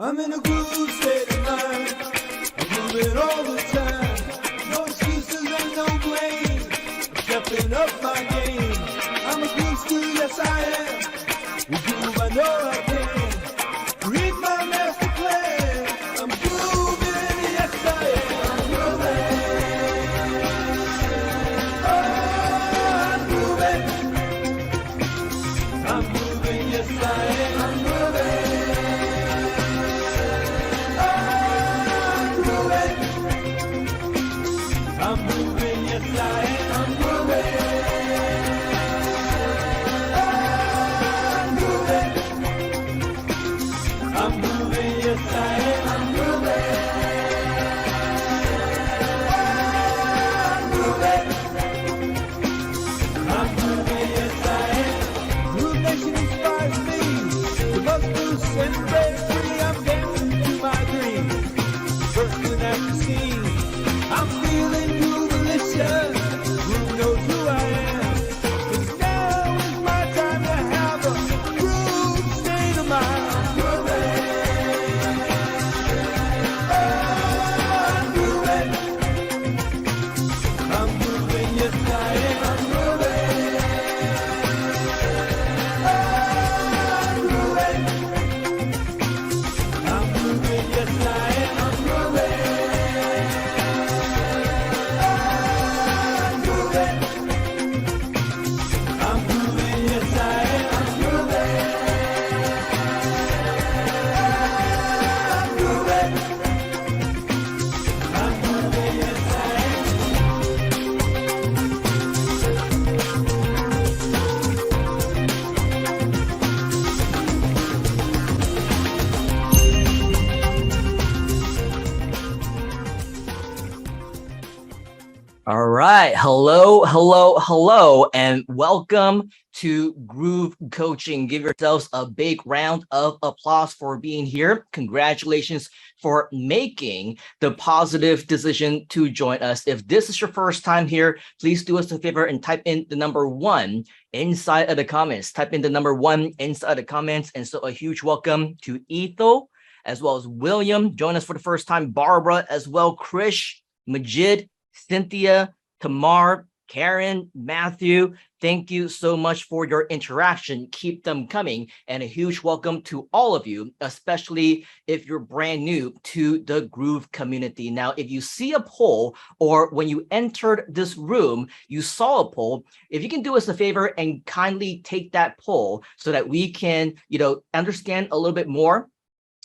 I'm in a groove state of mind. I'm moving all the time. No excuses and no blame. I'm stepping up my game. I'm a groove school, yes I am. With groove I know I can. Read my master plan. I'm grooving, yes I am. I'm grooving. Oh, I'm moving, yes I am. I'm moving. I'm moving, yes I am. I'm moving. I'm moving, yes I am. I'm moving. I'm moving, yes I am. Groove Nation inspires me. The buzz boost and break free. I'm dancing to my dreams. Bursting at the seams. I'm feeling groove-alicious. Groove knows who I am. 'Cause now is my time to have a groove state of mind. I'm grooving. Oh, I'm grooving. I'm moving, yes I am. I'm moving. Oh, I'm grooving. I'm moving, yes I am. I'm moving. All right. Hello, and welcome to Groove Coaching. Give yourselves a big round of applause for being here. Congratulations for making the positive decision to join us. If this is your first time here, please do us a favor and type in the number 1 inside of the comments. Type in the number 1 inside the comments. And so a huge welcome to Etho, as well as William. Join us for the first time. Barbara as well. Krish, Majid, Cynthia, Tamar, Karen, Matthew, thank you so much for your interaction. Keep them coming. And a huge welcome to all of you, especially if you're brand new to the Groove community. Now, if you see a poll or when you entered this room, you saw a poll, if you can do us a favor and kindly take that poll so that we can, understand a little bit more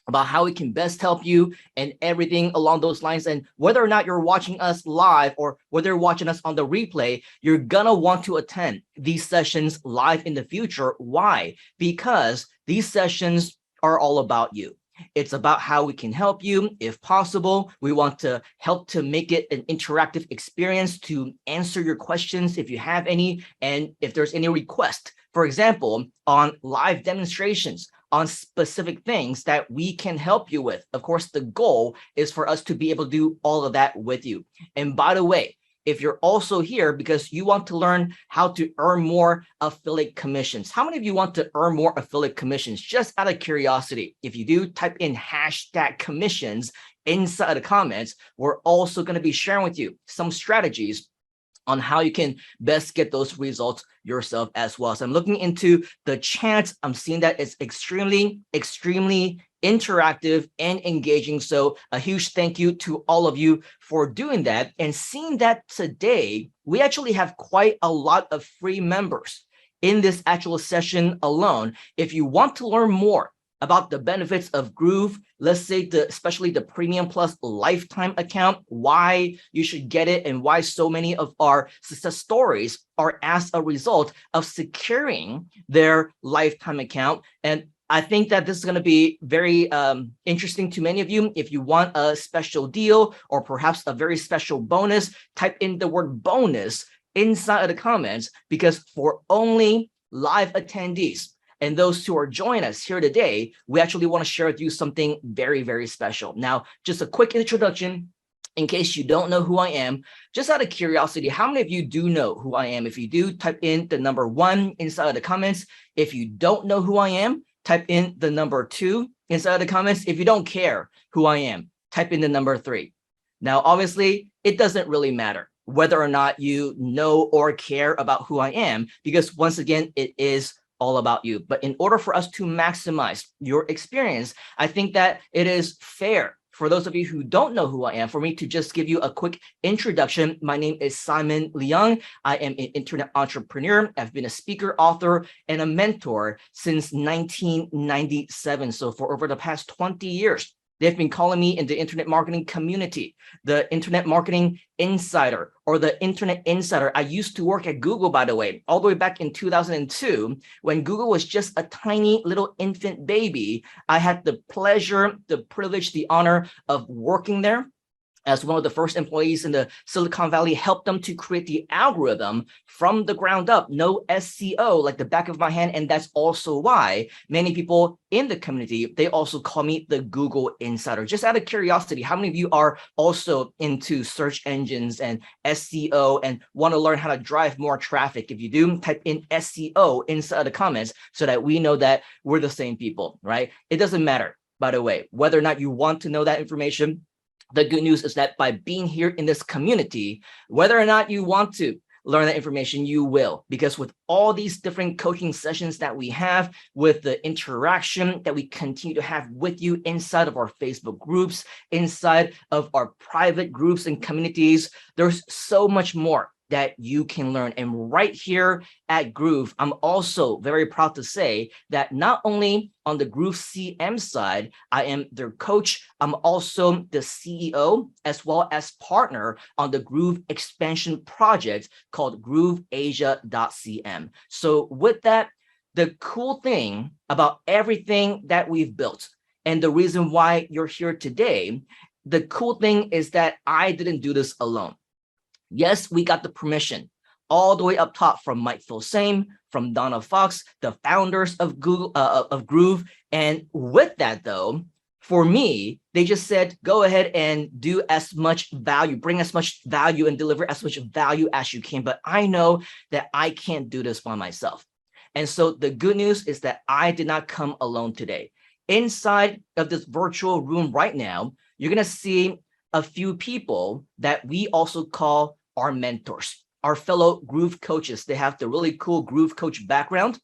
about how we can best help you and everything along those lines. And whether or not you're watching us live or whether you're watching us on the replay, you're gonna want to attend these sessions live in the future. Why? Because these sessions are all about you. It's about how we can help you. If possible, we want to help to make it an interactive experience to answer your questions if you have any, and if there's any request, for example, on live demonstrations, on specific things that we can help you with. Of course, the goal is for us to be able to do all of that with you. And by the way, if you're also here because you want to learn how to earn more affiliate commissions, how many of you want to earn more affiliate commissions? Just out of curiosity, if you do, type in #commissions inside the comments. We're also going to be sharing with you some strategies on how you can best get those results yourself as well. So I'm looking into the chat. I'm seeing that it's extremely interactive and engaging. So a huge thank you to all of you for doing that. And seeing that today, we actually have quite a lot of free members in this actual session alone. If you want to learn more about the benefits of Groove, let's say especially the Premium Plus lifetime account, why you should get it and why so many of our success stories are as a result of securing their lifetime account. And I think that this is going to be very interesting to many of you. If you want a special deal or perhaps a very special bonus, type in the word bonus inside of the comments, because for only live attendees and those who are joining us here today, we actually want to share with you something very, very special. Now, just a quick introduction in case you don't know who I am. Just out of curiosity, how many of you do know who I am? If you do, type in the number 1 inside of the comments. If you don't know who I am, type in the number 2 inside the comments. If you don't care who I am, type in the number 3. Now, obviously, it doesn't really matter whether or not you know or care about who I am, because once again, it is all about you. But in order for us to maximize your experience, I think that it is fair for those of you who don't know who I am, for me to just give you a quick introduction. My name is Simon Leung. I am an internet entrepreneur. I've been a speaker, author, and a mentor since 1997. So for over the past 20 years, they've been calling me in the internet marketing community, the internet marketing insider, or the internet insider. I used to work at Google, by the way, all the way back in 2002, when Google was just a tiny little infant baby. I had the pleasure, the privilege, the honor of working there as one of the first employees in the Silicon Valley, helped them to create the algorithm from the ground up, no SEO, like the back of my hand. And that's also why many people in the community, they also call me the Google Insider. Just out of curiosity, how many of you are also into search engines and SEO and want to learn how to drive more traffic? If you do, type in SEO inside the comments so that we know that we're the same people, right? It doesn't matter, by the way, whether or not you want to know that information. The good news is that by being here in this community, whether or not you want to learn that information, you will, because with all these different coaching sessions that we have, with the interaction that we continue to have with you inside of our Facebook groups, inside of our private groups and communities, there's so much more that you can learn. And right here at Groove, I'm also very proud to say that not only on the Groove CM side, I am their coach, I'm also the CEO as well as partner on the Groove expansion project called grooveasia.cm. So with that, the cool thing about everything that we've built and the reason why you're here today, the cool thing is that I didn't do this alone. Yes, we got the permission all the way up top from Mike Filsame, from Donna Fox, the founders of Google, of Groove. And with that, though, for me, they just said, go ahead and do as much value, bring as much value and deliver as much value as you can. But I know that I can't do this by myself. And so the good news is that I did not come alone today. Inside of this virtual room right now, you're going to see a few people that we also call our mentors, our fellow Groove coaches. They have the really cool Groove coach background.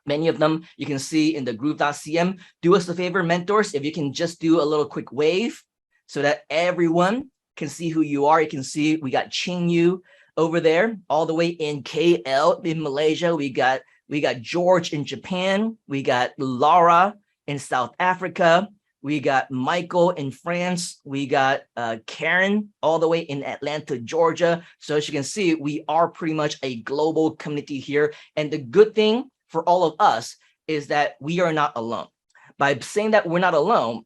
Many of them you can see in the groove.cm. Do us a favor, mentors, if you can just do a little quick wave so that everyone can see who you are. You can see we got Ching Yu over there, all the way in KL in Malaysia. We got George in Japan. We got Laura in South Africa. We got Michael in France. We got Karen all the way in Atlanta, Georgia. So as you can see, we are pretty much a global community here. And the good thing for all of us is that we are not alone. By saying that we're not alone,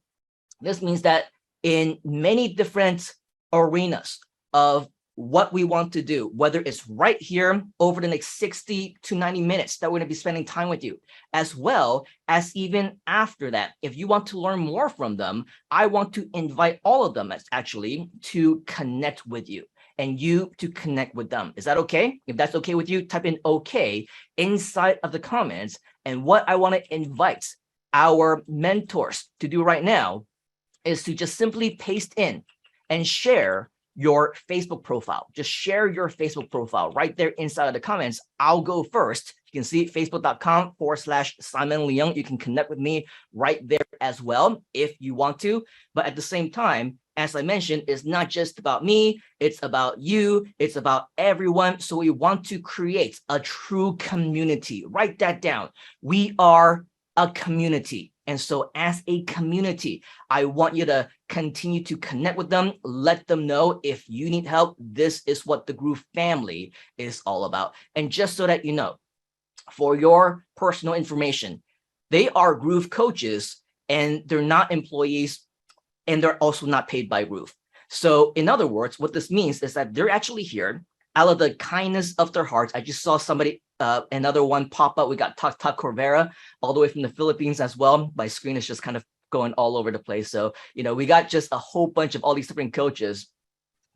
this means that in many different arenas of what we want to do, whether it's right here over the next 60 to 90 minutes that we're going to be spending time with you, as well as even after that, if you want to learn more from them, I want to invite all of them actually to connect with you and you to connect with them. Is that okay? If that's okay with you, type in okay inside of the comments. And what I want to invite our mentors to do right now is to just simply paste in and share your Facebook profile. Just share your Facebook profile right there inside of the comments. I'll go first. You can see facebook.com/Simon Leung. You can connect with me right there as well if you want to. But at the same time, as I mentioned, it's not just about me. It's about you. It's about everyone. So we want to create a true community. Write that down. We are a community. And so as a community, I want you to continue to connect with them. Let them know if you need help. This is what the Groove family is all about. And just so that you know, for your personal information, they are Groove coaches and they're not employees and they're also not paid by Groove. So in other words, what this means is that they're actually here out of the kindness of their hearts. I just saw somebody, another one pop up. We got Tak Corvera all the way from the Philippines as well. My screen is just kind of going all over the place. So, you know, we got just a whole bunch of all these different coaches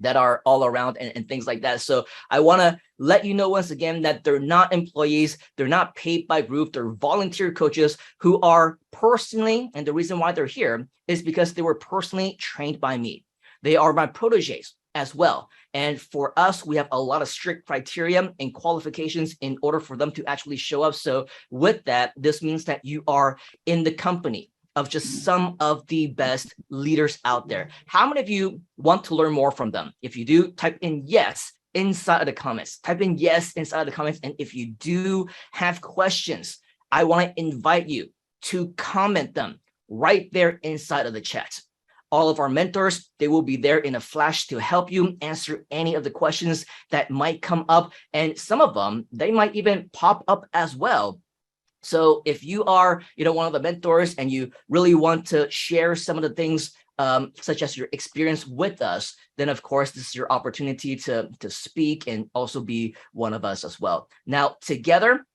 that are all around and things like that. So I want to let you know once again that they're not employees. They're not paid by Groove. They're volunteer coaches who are personally, and the reason why they're here is because they were personally trained by me. They are my proteges as well. And for us, we have a lot of strict criteria and qualifications in order for them to actually show up. So with that, this means that you are in the company of just some of the best leaders out there. How many of you want to learn more from them? If you do, type in yes inside of the comments. Type in yes inside of the comments. And if you do have questions, I want to invite you to comment them right there inside of the chat. All of our mentors, they will be there in a flash to help you answer any of the questions that might come up. And some of them, they might even pop up as well. So if you are, one of the mentors and you really want to share some of the things, such as your experience with us, then of course, this is your opportunity to speak and also be one of us as well. Now, together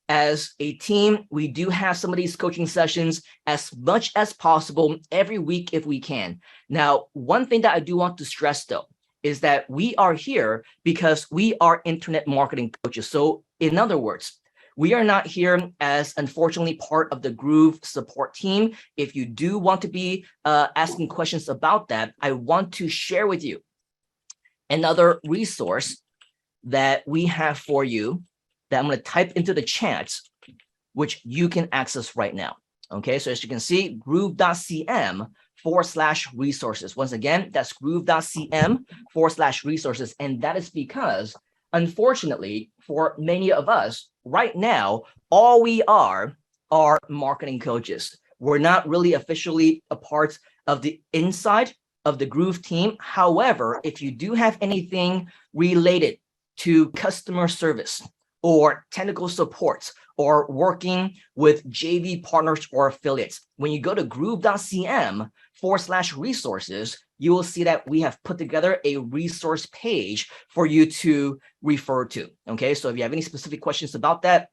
as a team, we do have some of these coaching sessions as much as possible every week if we can. Now, one thing that I do want to stress though, is that we are here because we are internet marketing coaches. So in other words, we are not here as, unfortunately, part of the Groove support team. If you do want to be asking questions about that, I want to share with you another resource that we have for you that I'm going to type into the chat, which you can access right now. Okay, so as you can see, groove.cm/resources. Once again, that's groove.cm/resources. And that is because, unfortunately, for many of us right now, all we are marketing coaches. We're not really officially a part of the inside of the Groove team. However, if you do have anything related to customer service or technical support or working with JV partners or affiliates, when you go to groove.cm/resources, you will see that we have put together a resource page for you to refer to. Okay, so if you have any specific questions about that,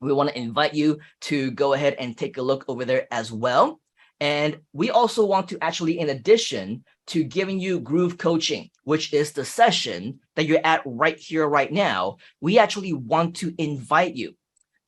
we want to invite you to go ahead and take a look over there as well. And we also want to actually, in addition to giving you Groove coaching, which is the session that you're at right here, right now, we actually want to invite you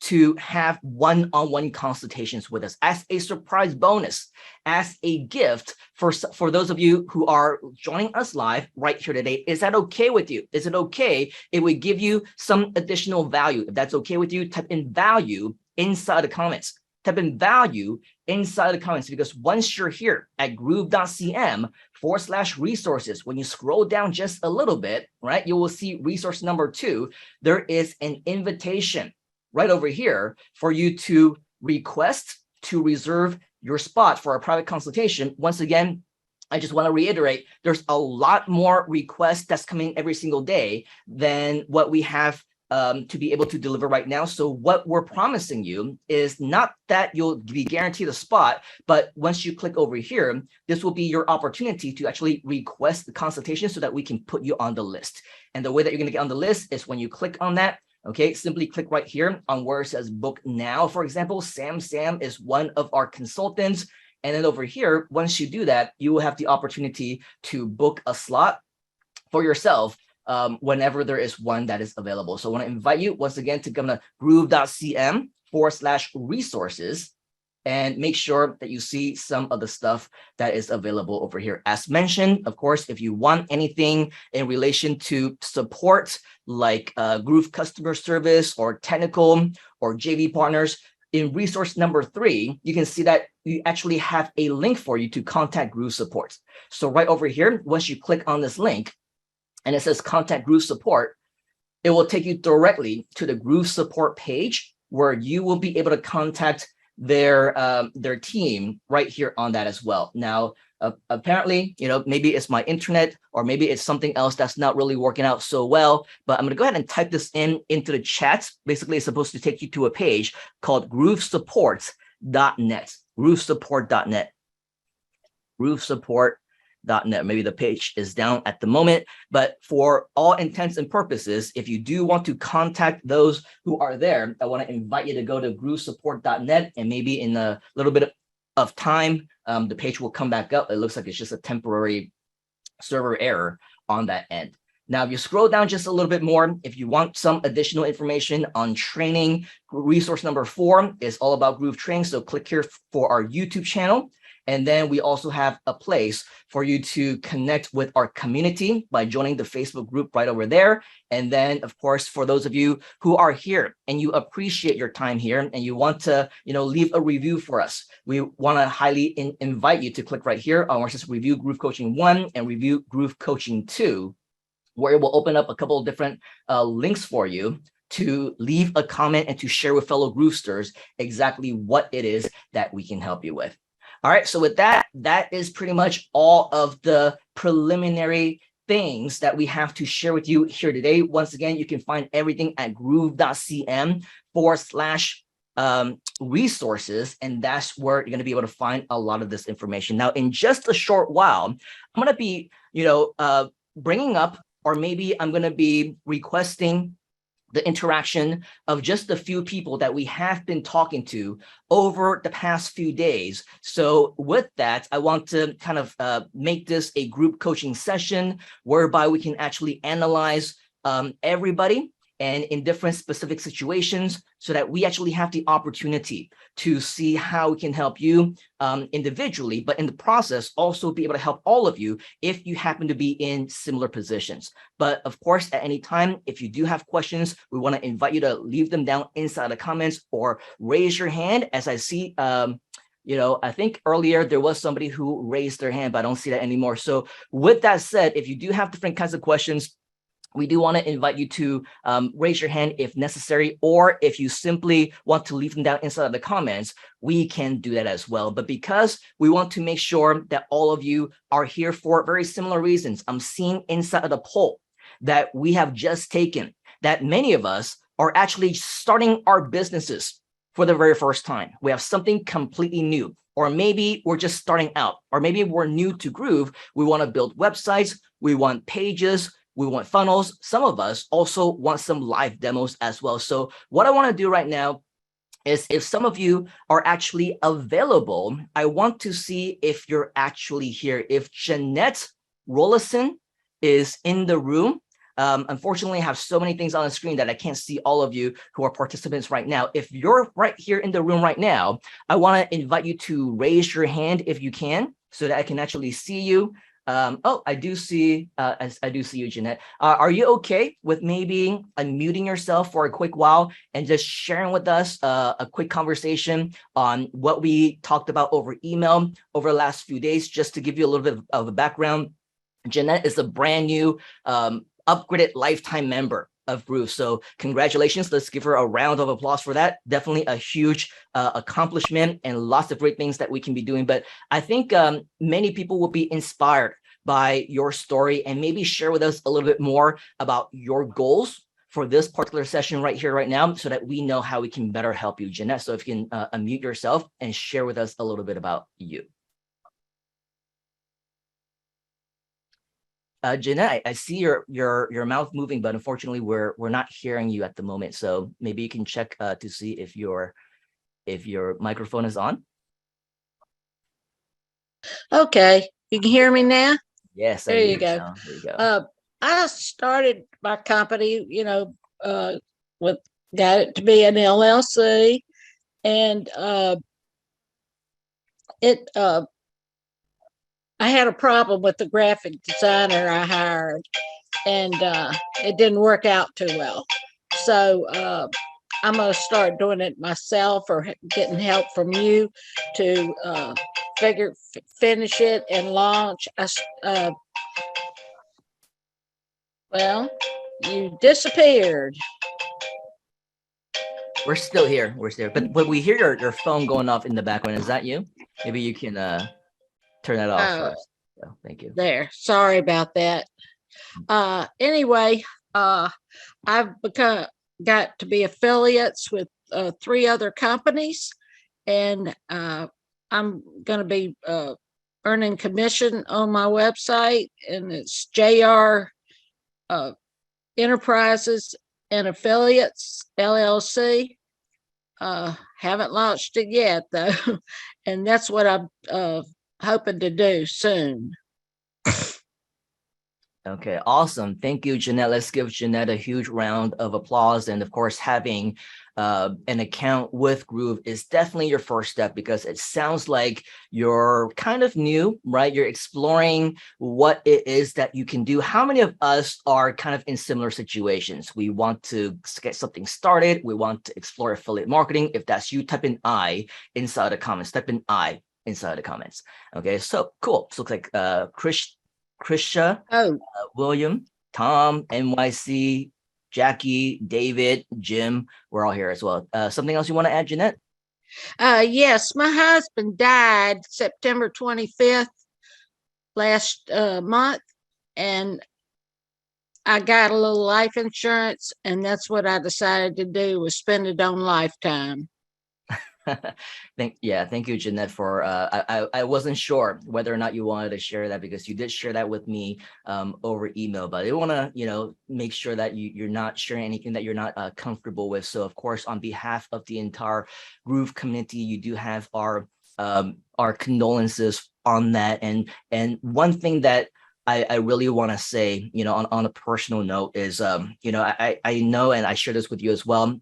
to have one-on-one consultations with us as a surprise bonus, as a gift for those of you who are joining us live right here today. Is that okay with you? Is it okay if we give you some additional value? If that's okay with you, type in value inside the comments. Type in value inside the comments, because once you're here at groove.cm/resources, when you scroll down just a little bit, right, you will see resource number 2. There is an invitation right over here for you to request to reserve your spot for a private consultation. Once again, I just want to reiterate, there's a lot more requests that's coming every single day than what we have to be able to deliver right now. So what we're promising you is not that you'll be guaranteed a spot, but once you click over here, this will be your opportunity to actually request the consultation so that we can put you on the list. And the way that you're going to get on the list is when you click on that. Okay, simply click right here on where it says book now. For example, Sam is one of our consultants. And then over here, once you do that, you will have the opportunity to book a slot for yourself whenever there is one that is available. So I want to invite you once again to come to groove.cm/resources and make sure that you see some of the stuff that is available over here. As mentioned, of course, if you want anything in relation to support, like Groove customer service or technical or JV partners, in resource number 3, you can see that you actually have a link for you to contact Groove support. So right over here, once you click on this link and it says contact Groove support, it will take you directly to the Groove support page where you will be able to contact their team right here on that as well. Now, apparently, maybe it's my internet or maybe it's something else that's not really working out so well, but I'm going to go ahead and type this into the chat. Basically, it's supposed to take you to a page called groovesupport.net, groovesupport.net, groovesupport.net. Maybe the page is down at the moment, but for all intents and purposes, if you do want to contact those who are there, I want to invite you to go to groovesupport.net, and maybe in a little bit of time, the page will come back up. It looks like it's just a temporary server error on that end. Now, if you scroll down just a little bit more, if you want some additional information on training, resource number 4 is all about Groove training. So click here for our YouTube channel. And then we also have a place for you to connect with our community by joining the Facebook group right over there. And then, of course, for those of you who are here and you appreciate your time here and you want to, leave a review for us, we want to highly invite you to click right here on where it says Review Groove Coaching 1 and Review Groove Coaching 2, where it will open up a couple of different links for you to leave a comment and to share with fellow Groovesters exactly what it is that we can help you with. All right, so with that, that is pretty much all of the preliminary things that we have to share with you here today. Once again, you can find everything at groove.cm/resources, and that's where you're going to be able to find a lot of this information. Now, in just a short while, I'm going to be, bringing up, or maybe I'm going to be requesting the interaction of just a few people that we have been talking to over the past few days. So with that, I want to kind of make this a group coaching session whereby we can actually analyze everybody and in different specific situations so that we actually have the opportunity to see how we can help you individually, but in the process, also be able to help all of you if you happen to be in similar positions. But of course, at any time, if you do have questions, we want to invite you to leave them down inside the comments or raise your hand. As I see, I think earlier there was somebody who raised their hand, but I don't see that anymore. So with that said, if you do have different kinds of questions, we do want to invite you to raise your hand if necessary, or if you simply want to leave them down inside of the comments, we can do that as well. But because we want to make sure that all of you are here for very similar reasons, I'm seeing inside of the poll that we have just taken that many of us are actually starting our businesses for the very first time. We have something completely new, or maybe we're just starting out, or maybe we're new to Groove. We want to build websites, we want pages, we want funnels. Some of us also want some live demos as well. So what I want to do right now is, if some of you are actually available, I want to see if you're actually here. If Jeanette Rollison is in the room. Unfortunately, I have so many things on the screen that I can't see all of you who are participants right now. If you're right here in the room right now, I want to invite you to raise your hand if you can, so that I can actually see you. I do see you, Jeanette. Are you okay with maybe unmuting yourself for a quick while and just sharing with us a quick conversation on what we talked about over email over the last few days, just to give you a little bit of a background? Jeanette is a brand new upgraded lifetime member of Groove. So congratulations. Let's give her a round of applause for that. Definitely a huge accomplishment and lots of great things that we can be doing. But I think many people will be inspired by your story and maybe share with us a little bit more about your goals for this particular session right here, right now, so that we know how we can better help you, Jeanette. So if you can unmute yourself and share with us a little bit about you. Jeanette, I see your mouth moving, but unfortunately we're not hearing you at the moment. So maybe you can check to see if your microphone is on. Okay, you can hear me now? Yes, there you go. There you go. I started my company, got it to be an LLC, and I had a problem with the graphic designer I hired, and it didn't work out too well. So I'm going to start doing it myself, or getting help from you to finish it and launch. Well, you disappeared. We're still here. We're still here. But we hear your phone going off in the background. Is that you? Maybe you can turn that off first. So, thank you. There. Sorry about that. Anyway, I've got to be affiliates with 3 other companies, and I'm going to be earning commission on my website, and it's JR Enterprises and Affiliates LLC. Haven't launched it yet though, and that's what I'm hoping to do soon. Okay, awesome. Thank you, Jeanette. Let's give Jeanette a huge round of applause. And of course, having an account with Groove is definitely your first step, because it sounds like you're kind of new, right? You're exploring what it is that you can do. How many of us are kind of in similar situations? We want to get something started. We want to explore affiliate marketing. If that's you, type in I inside the comments. Type in I inside the comments. Okay, so cool. So looks like Krisha, Oh, William, Tom, NYC, Jackie, David, Jim, we're all here as well. Something else you want to add, Jeanette? yes, my husband died September 25th last month, and I got a little life insurance, and that's what I decided to do, was spend it on lifetime. Thank you, Jeanette, for I wasn't sure whether or not you wanted to share that, because you did share that with me over email, but I want to make sure that you're not sharing anything that you're not comfortable with. So of course, on behalf of the entire Groove community, you do have our condolences on that. And one thing that I really want to say, on a personal note is, I know, and I share this with you as well.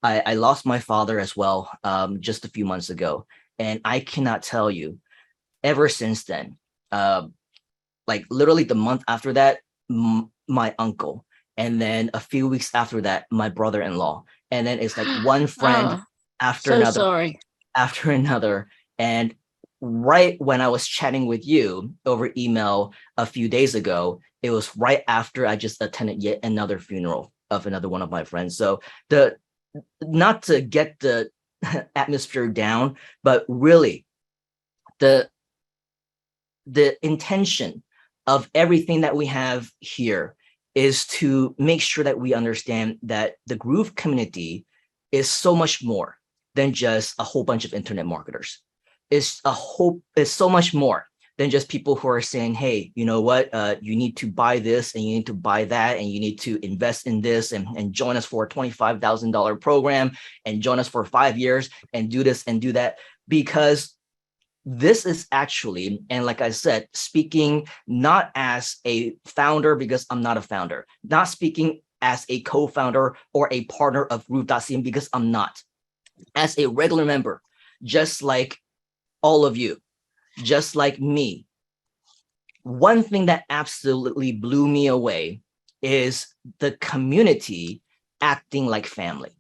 I lost my father as well, just a few months ago. And I cannot tell you, ever since then, like literally the month after that, my uncle. And then a few weeks after that, my brother-in-law. And then it's like one friend Oh, after so another, sorry. after another. And right when I was chatting with you over email a few days ago, it was right after I just attended yet another funeral of another one of my friends. So the not to get the atmosphere down, but really the intention of everything that we have here is to make sure that we understand that the Groove community is so much more than just a whole bunch of internet marketers. It's so much more than just people who are saying, hey, you know what, you need to buy this and you need to buy that and you need to invest in this and join us for a $25,000 program and join us for 5 years and do this and do that. Because this is actually, and like I said, speaking not as a founder, because I'm not a founder, not speaking as a co-founder or a partner of Groove.cm, because I'm not, as a regular member, just like all of you, just like me. One thing that absolutely blew me away is the community acting like family.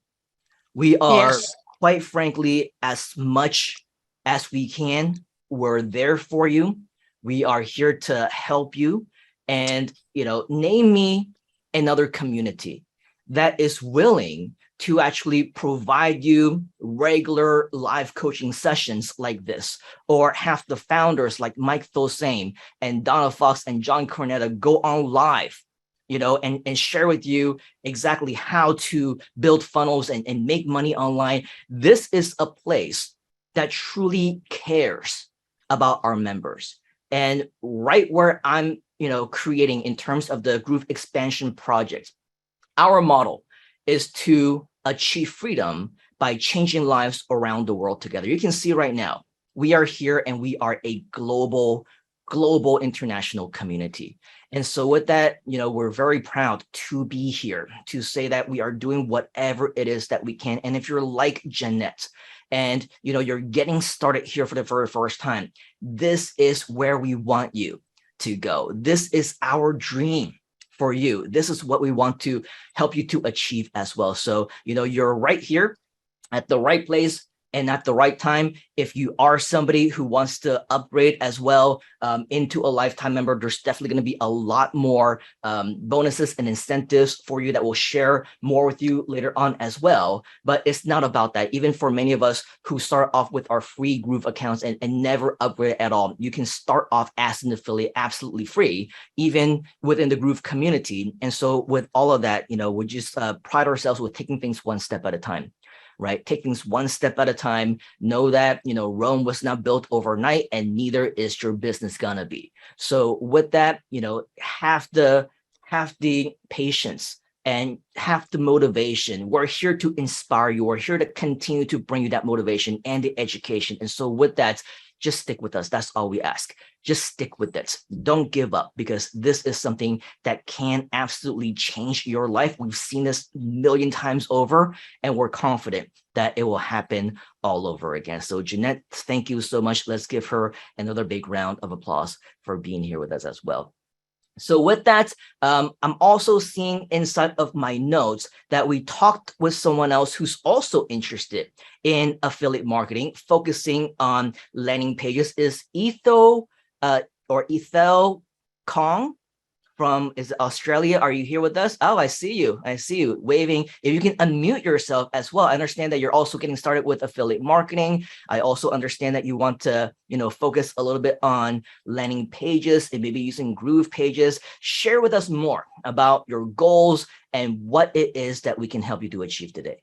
We are, Yes. quite frankly, as much as we can, we're there for you. We are here to help you. And, name me another community that is willing to actually provide you regular live coaching sessions like this, or have the founders like Mike Thosane and Donna Fox and John Cornetta go on live, and share with you exactly how to build funnels and make money online. This is a place that truly cares about our members. And right where I'm, creating in terms of the Groove expansion project, our model is to achieve freedom by changing lives around the world together. You can see right now, we are here and we are a global international community. And so with that, we're very proud to be here to say that we are doing whatever it is that we can. And if you're like Jeanette and you're getting started here for the very first time, this is where we want you to go. This is our dream for you. This is what we want to help you to achieve as well. So, you're right here at the right place and at the right time. If you are somebody who wants to upgrade as well into a lifetime member, there's definitely going to be a lot more bonuses and incentives for you that we'll share more with you later on as well. But it's not about that. Even for many of us who start off with our free Groove accounts and never upgrade at all, you can start off as an affiliate absolutely free, even within the Groove community. And so with all of that, we just pride ourselves with taking things one step at a time. Right? Take things one step at a time. Know that, Rome was not built overnight, and neither is your business gonna be. So with that, have the patience and have the motivation. We're here to inspire you. We're here to continue to bring you that motivation and the education. And so with that, just stick with us. That's all we ask. Just stick with it. Don't give up, because this is something that can absolutely change your life. We've seen this a million times over, and we're confident that it will happen all over again. So Jeanette, thank you so much. Let's give her another big round of applause for being here with us as well. So with that, I'm also seeing inside of my notes that we talked with someone else who's also interested in affiliate marketing, focusing on landing pages. Is Etho or Ethel Kong from Australia? Are you here with us? Oh, I see you. I see you waving. If you can unmute yourself as well. I understand that you're also getting started with affiliate marketing. I also understand that you want to, focus a little bit on landing pages and maybe using Groove pages. Share with us more about your goals and what it is that we can help you to achieve today.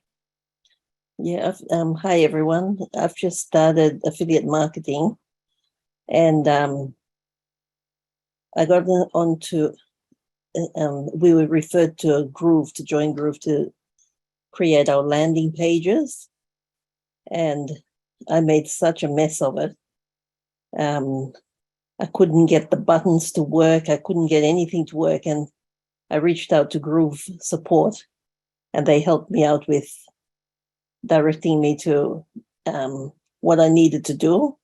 Yeah. Hi, everyone. I've just started affiliate marketing, and I got onto, we were referred to Groove, to join Groove to create our landing pages. And I made such a mess of it. I couldn't get the buttons to work. I couldn't get anything to work. And I reached out to Groove support, and they helped me out with directing me to what I needed to do.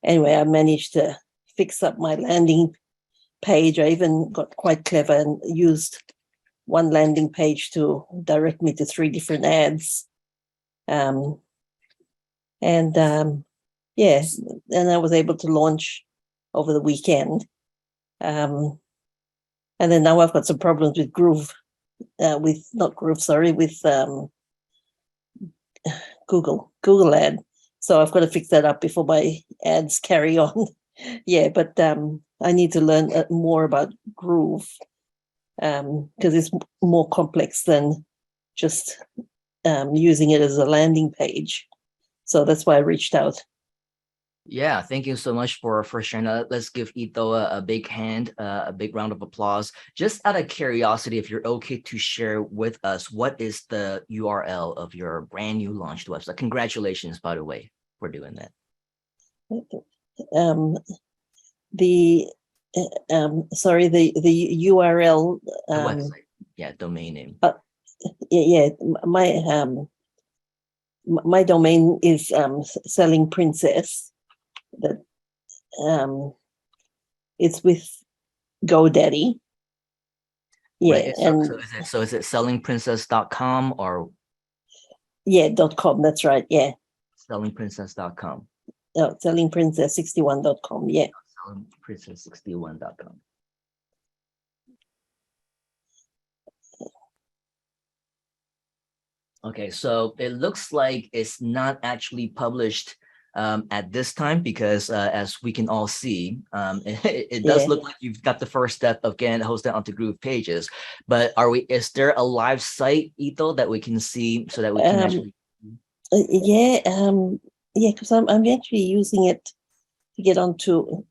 Anyway, I managed to fix up my landing page. I even got quite clever and used one landing page to direct me to 3 different ads. And I was able to launch over the weekend. And then now I've got some problems with Groove, with Google ad. So I've got to fix that up before my ads carry on. Yeah, but I need to learn more about Groove, because it's more complex than just using it as a landing page. So that's why I reached out. Yeah, thank you so much for sharing that. Let's give Ito a big hand, a big round of applause. Just out of curiosity, if you're okay to share with us, what is the URL of your brand new launched website? Congratulations, by the way, for doing that. The URL. The website, yeah, domain name. My domain is Selling Princess. That it's with GoDaddy. Yeah, right. So is it sellingprincess.com or? Yeah, .com. That's right. Yeah. Sellingprincess.com. Oh, sellingprincess61.com. Yeah. Sellingprincess61.com. Okay, so it looks like it's not actually published at this time, because as we can all see, it does look like you've got the first step of getting it hosted onto Groove pages. But is there a live site, Ito, that we can see so that we can actually? Because I'm actually using it to get onto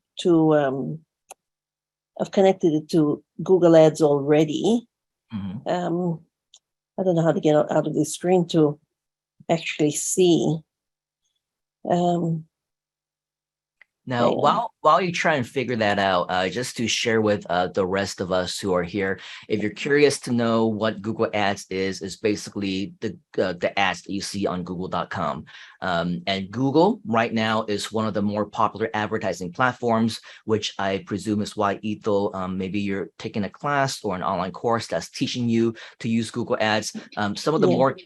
I've connected it to Google Ads already. Mm-hmm. I don't know how to get out of the screen to actually see. Now, while you try and figure that out, just to share with the rest of us who are here, if you're curious to know what Google Ads is basically the ads that you see on Google.com. And Google right now is one of the more popular advertising platforms, which I presume is why Ito, maybe you're taking a class or an online course that's teaching you to use Google Ads. Some of the more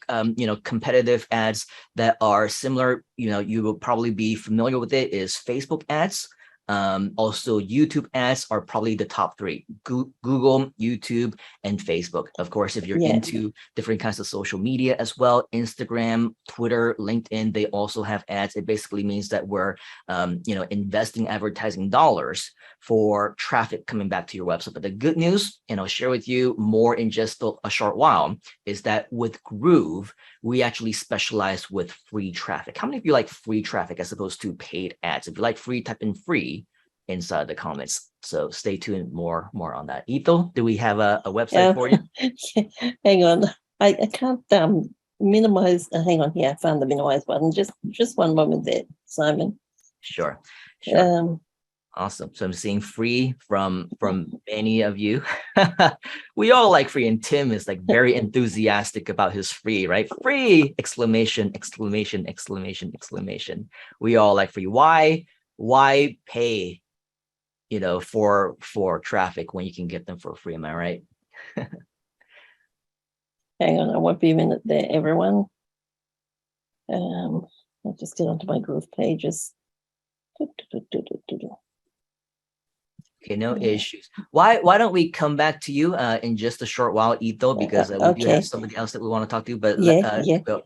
competitive ads that are similar, you will probably be familiar with it, is Facebook ads. Also, YouTube ads are probably the top 3: Google, YouTube, and Facebook. Of course, if you're into different kinds of social media as well, Instagram, Twitter, LinkedIn, they also have ads. It basically means that we're, investing advertising dollars for traffic coming back to your website. But the good news, and I'll share with you more in just a short while, is that with Groove, we actually specialize with free traffic. How many of you like free traffic as opposed to paid ads? If you like free, type in free. inside the comments. So stay tuned more on that. Ito, do we have a website for you? Hang on. I can't minimize. Hang on here. I found the minimize button. Just one moment there, Simon. Sure. Awesome. So I'm seeing free from many of you. We all like free, and Tim is like very enthusiastic about his free, right? Free! Exclamation, exclamation, exclamation, exclamation. We all like free. Why pay, for traffic when you can get them for free? Am I right? Hang on, I won't be a minute there, everyone. I'll just get onto my Groove pages. Okay, no issues. Why don't we come back to you in just a short while, Ito, because we do have somebody else that we want to talk to, but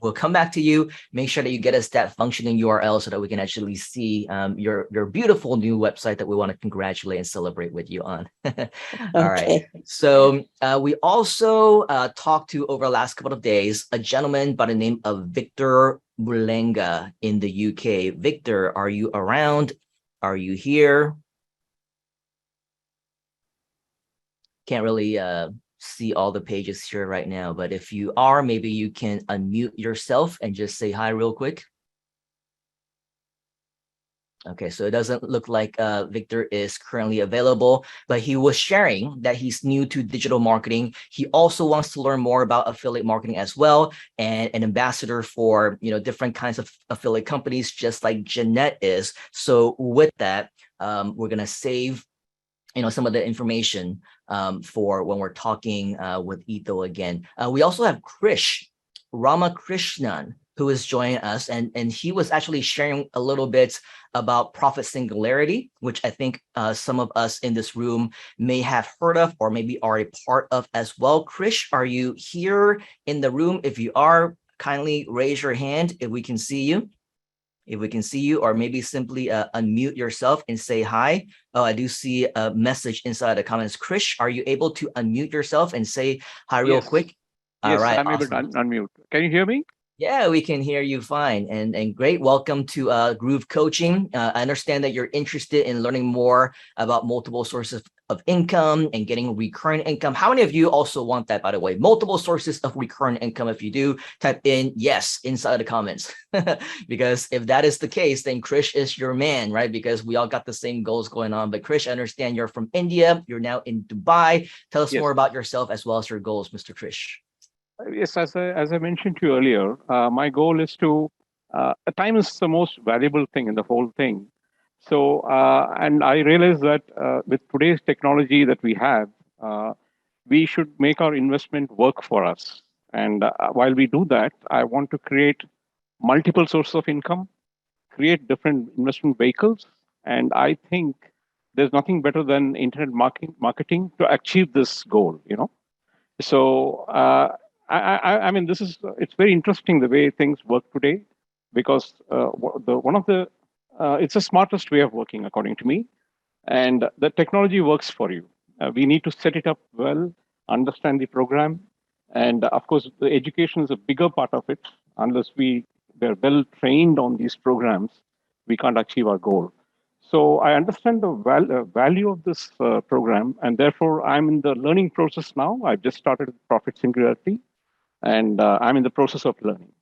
we'll come back to you. Make sure that you get us that functioning URL so that we can actually see your beautiful new website that we want to congratulate and celebrate with you on. All right. So we also talked to, over the last couple of days, a gentleman by the name of Victor Mulenga in the UK. Victor, are you around? Are you here? Can't really see all the pages here right now, but if you are, maybe you can unmute yourself and just say hi real quick. Okay, so it doesn't look like Victor is currently available, but he was sharing that he's new to digital marketing. He also wants to learn more about affiliate marketing as well, and an ambassador for different kinds of affiliate companies, just like Jeanette is. So with that, we're gonna save some of the information for when we're talking with Ito again. We also have Krish Ramakrishnan, who is joining us, and he was actually sharing a little bit about profit singularity, which I think some of us in this room may have heard of or maybe are a part of as well. Krish, are you here in the room? If you are, kindly raise your hand if we can see you. If we can see you, or maybe simply unmute yourself and say hi. Oh, I do see a message inside the comments. Krish, are you able to unmute yourself and say hi real quick? Yes, all right, I'm able to unmute. Can you hear me? Yeah, we can hear you fine. And great. Welcome to Groove Coaching. I understand that you're interested in learning more about multiple sources of income and getting recurring income. How many of you also want that, by the way? Multiple sources of recurring income. If you do, type in yes inside the comments. Because if that is the case, then Krish is your man, right? Because we all got the same goals going on. But Krish, I understand you're from India. You're now in Dubai. Tell us more about yourself as well as your goals, Mr. Krish. Yes, as I mentioned to you earlier, my goal is to, time is the most valuable thing in the whole thing. So, and I realize that with today's technology that we have, we should make our investment work for us. And while we do that, I want to create multiple sources of income, create different investment vehicles. And I think there's nothing better than internet marketing to achieve this goal, So, I mean, it's very interesting the way things work today, because it's the smartest way of working, according to me, and the technology works for you. We need to set it up well, understand the program, and of course, the education is a bigger part of it. Unless we're well trained on these programs, we can't achieve our goal. So I understand the value of this program, and therefore I'm in the learning process now. I've just started with Profit Singularity, and I'm in the process of learning.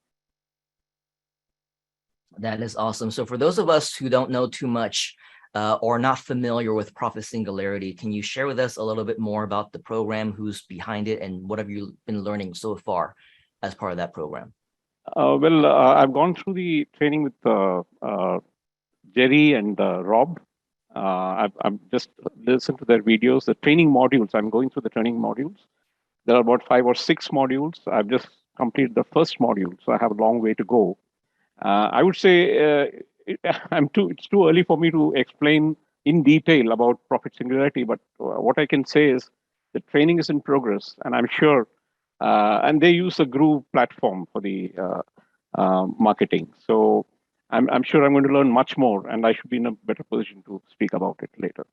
That is awesome. So for those of us who don't know too much or not familiar with Profit Singularity, can you share with us a little bit more about the program, who's behind it, and what have you been learning so far as part of that program? I've gone through the training with Jerry and Rob. I've just listened to their videos, the training modules. I'm going through the training modules. There are about 5 or 6 modules. I've just completed the first module, so I have a long way to go. I would say it's too early for me to explain in detail about Profit Singularity, but what I can say is the training is in progress, and I'm sure, and they use a Groove platform for the marketing. So I'm sure I'm going to learn much more, and I should be in a better position to speak about it later.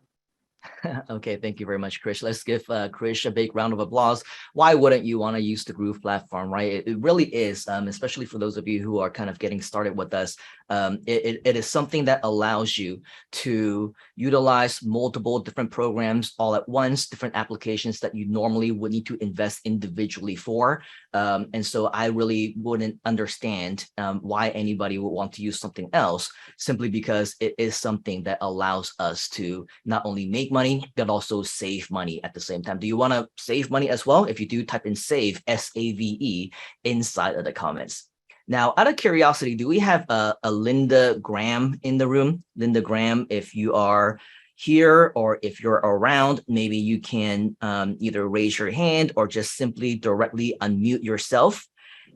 Okay, thank you very much, Krish. Let's give Krish a big round of applause. Why wouldn't you want to use the Groove platform, right? It really is, especially for those of you who are kind of getting started with us. It is something that allows you to utilize multiple different programs all at once, different applications that you normally would need to invest individually for. And so I really wouldn't understand why anybody would want to use something else, simply because it is something that allows us to not only make money, but also save money at the same time. Do you want to save money as well? If you do, type in save, S-A-V-E, inside of the comments. Now, out of curiosity, do we have a Linda Graham in the room? Linda Graham, if you are here or if you're around, maybe you can either raise your hand or just simply directly unmute yourself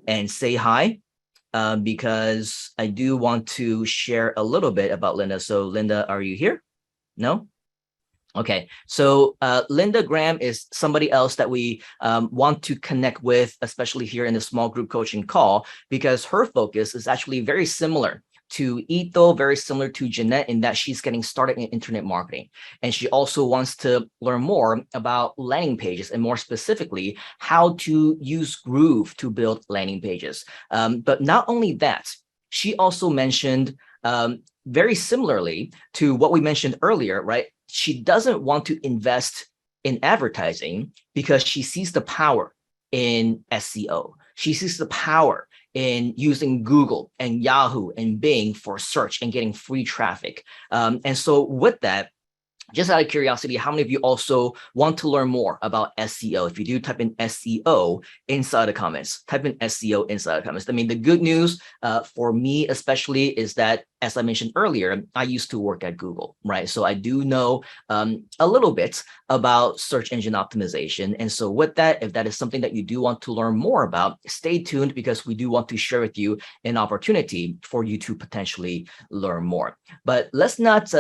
and say hi, because I do want to share a little bit about Linda. So Linda, are you here? No? Okay, so Linda Graham is somebody else that we want to connect with, especially here in the small group coaching call, because her focus is actually very similar to Ito, very similar to Jeanette, in that she's getting started in internet marketing. And she also wants to learn more about landing pages, and more specifically, how to use Groove to build landing pages. But not only that, she also mentioned very similarly to what we mentioned earlier, right? She doesn't want to invest in advertising because she sees the power in SEO. She sees the power in using Google and Yahoo and Bing for search and getting free traffic. And so with that, just out of curiosity, how many of you also want to learn more about SEO? If you do, type in SEO inside the comments. Type in SEO inside the comments. I mean, the good news for me especially is that, as I mentioned earlier, I used to work at Google, right? So I do know a little bit about search engine optimization. And so with that, if that is something that you do want to learn more about, stay tuned, because we do want to share with you an opportunity for you to potentially learn more. But let's not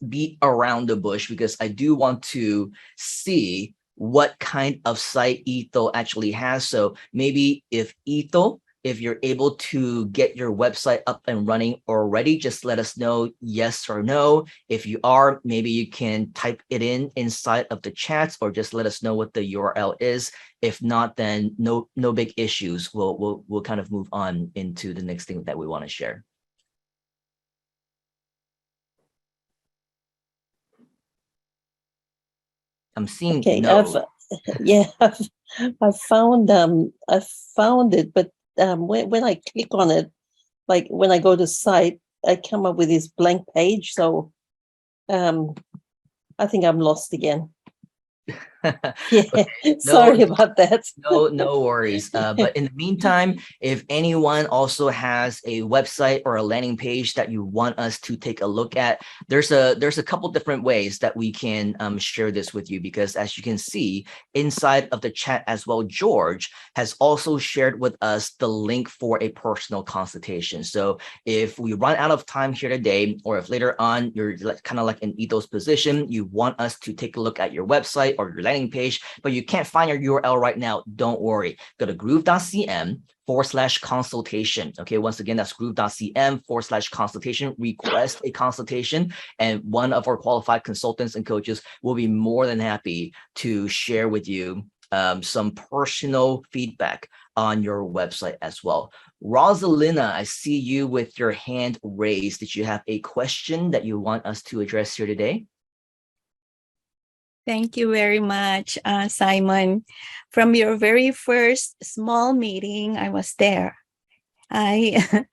beat around the bush, because I do want to see what kind of site Ito actually has. So maybe if Ito, if you're able to get your website up and running already, just let us know yes or no. If you are, maybe you can type it in inside of the chats, or just let us know what the URL is. If not, then no big issues. We'll kind of move on into the next thing that we want to share. I'm seeing Okay, no. I've found it, but when I click on it, like when I go to site, I come up with this blank page. So I think I'm lost again. Yeah, Okay. sorry about that. No worries. But in the meantime, if anyone also has a website or a landing page that you want us to take a look at, there's a couple different ways that we can share this with you, because as you can see inside of the chat as well, George has also shared with us the link for a personal consultation. So if we run out of time here today, or if later on you're kind of like in Ito's position, you want us to take a look at your website or your landing page, but you can't find your URL right now, don't worry. Go to groove.cm/consultation. Okay, once again, that's groove.cm/consultation. Request a consultation, and one of our qualified consultants and coaches will be more than happy to share with you some personal feedback on your website as well. Rosalina, I see you with your hand raised. Did you have a question that you want us to address here today? Thank you very much, Simon. From your very first small meeting, I was there. I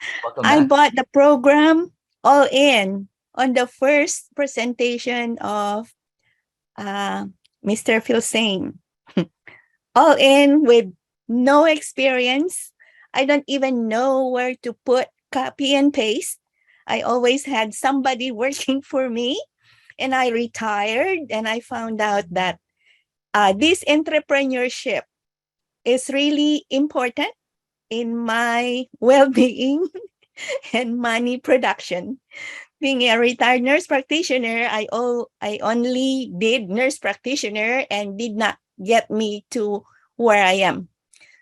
bought the program all in on the first presentation of Mr. Philsane. All in with no experience. I don't even know where to put copy and paste. I always had somebody working for me. And I retired, and I found out that this entrepreneurship is really important in my well-being and money production. Being a retired nurse practitioner, I only did nurse practitioner and did not get me to where I am.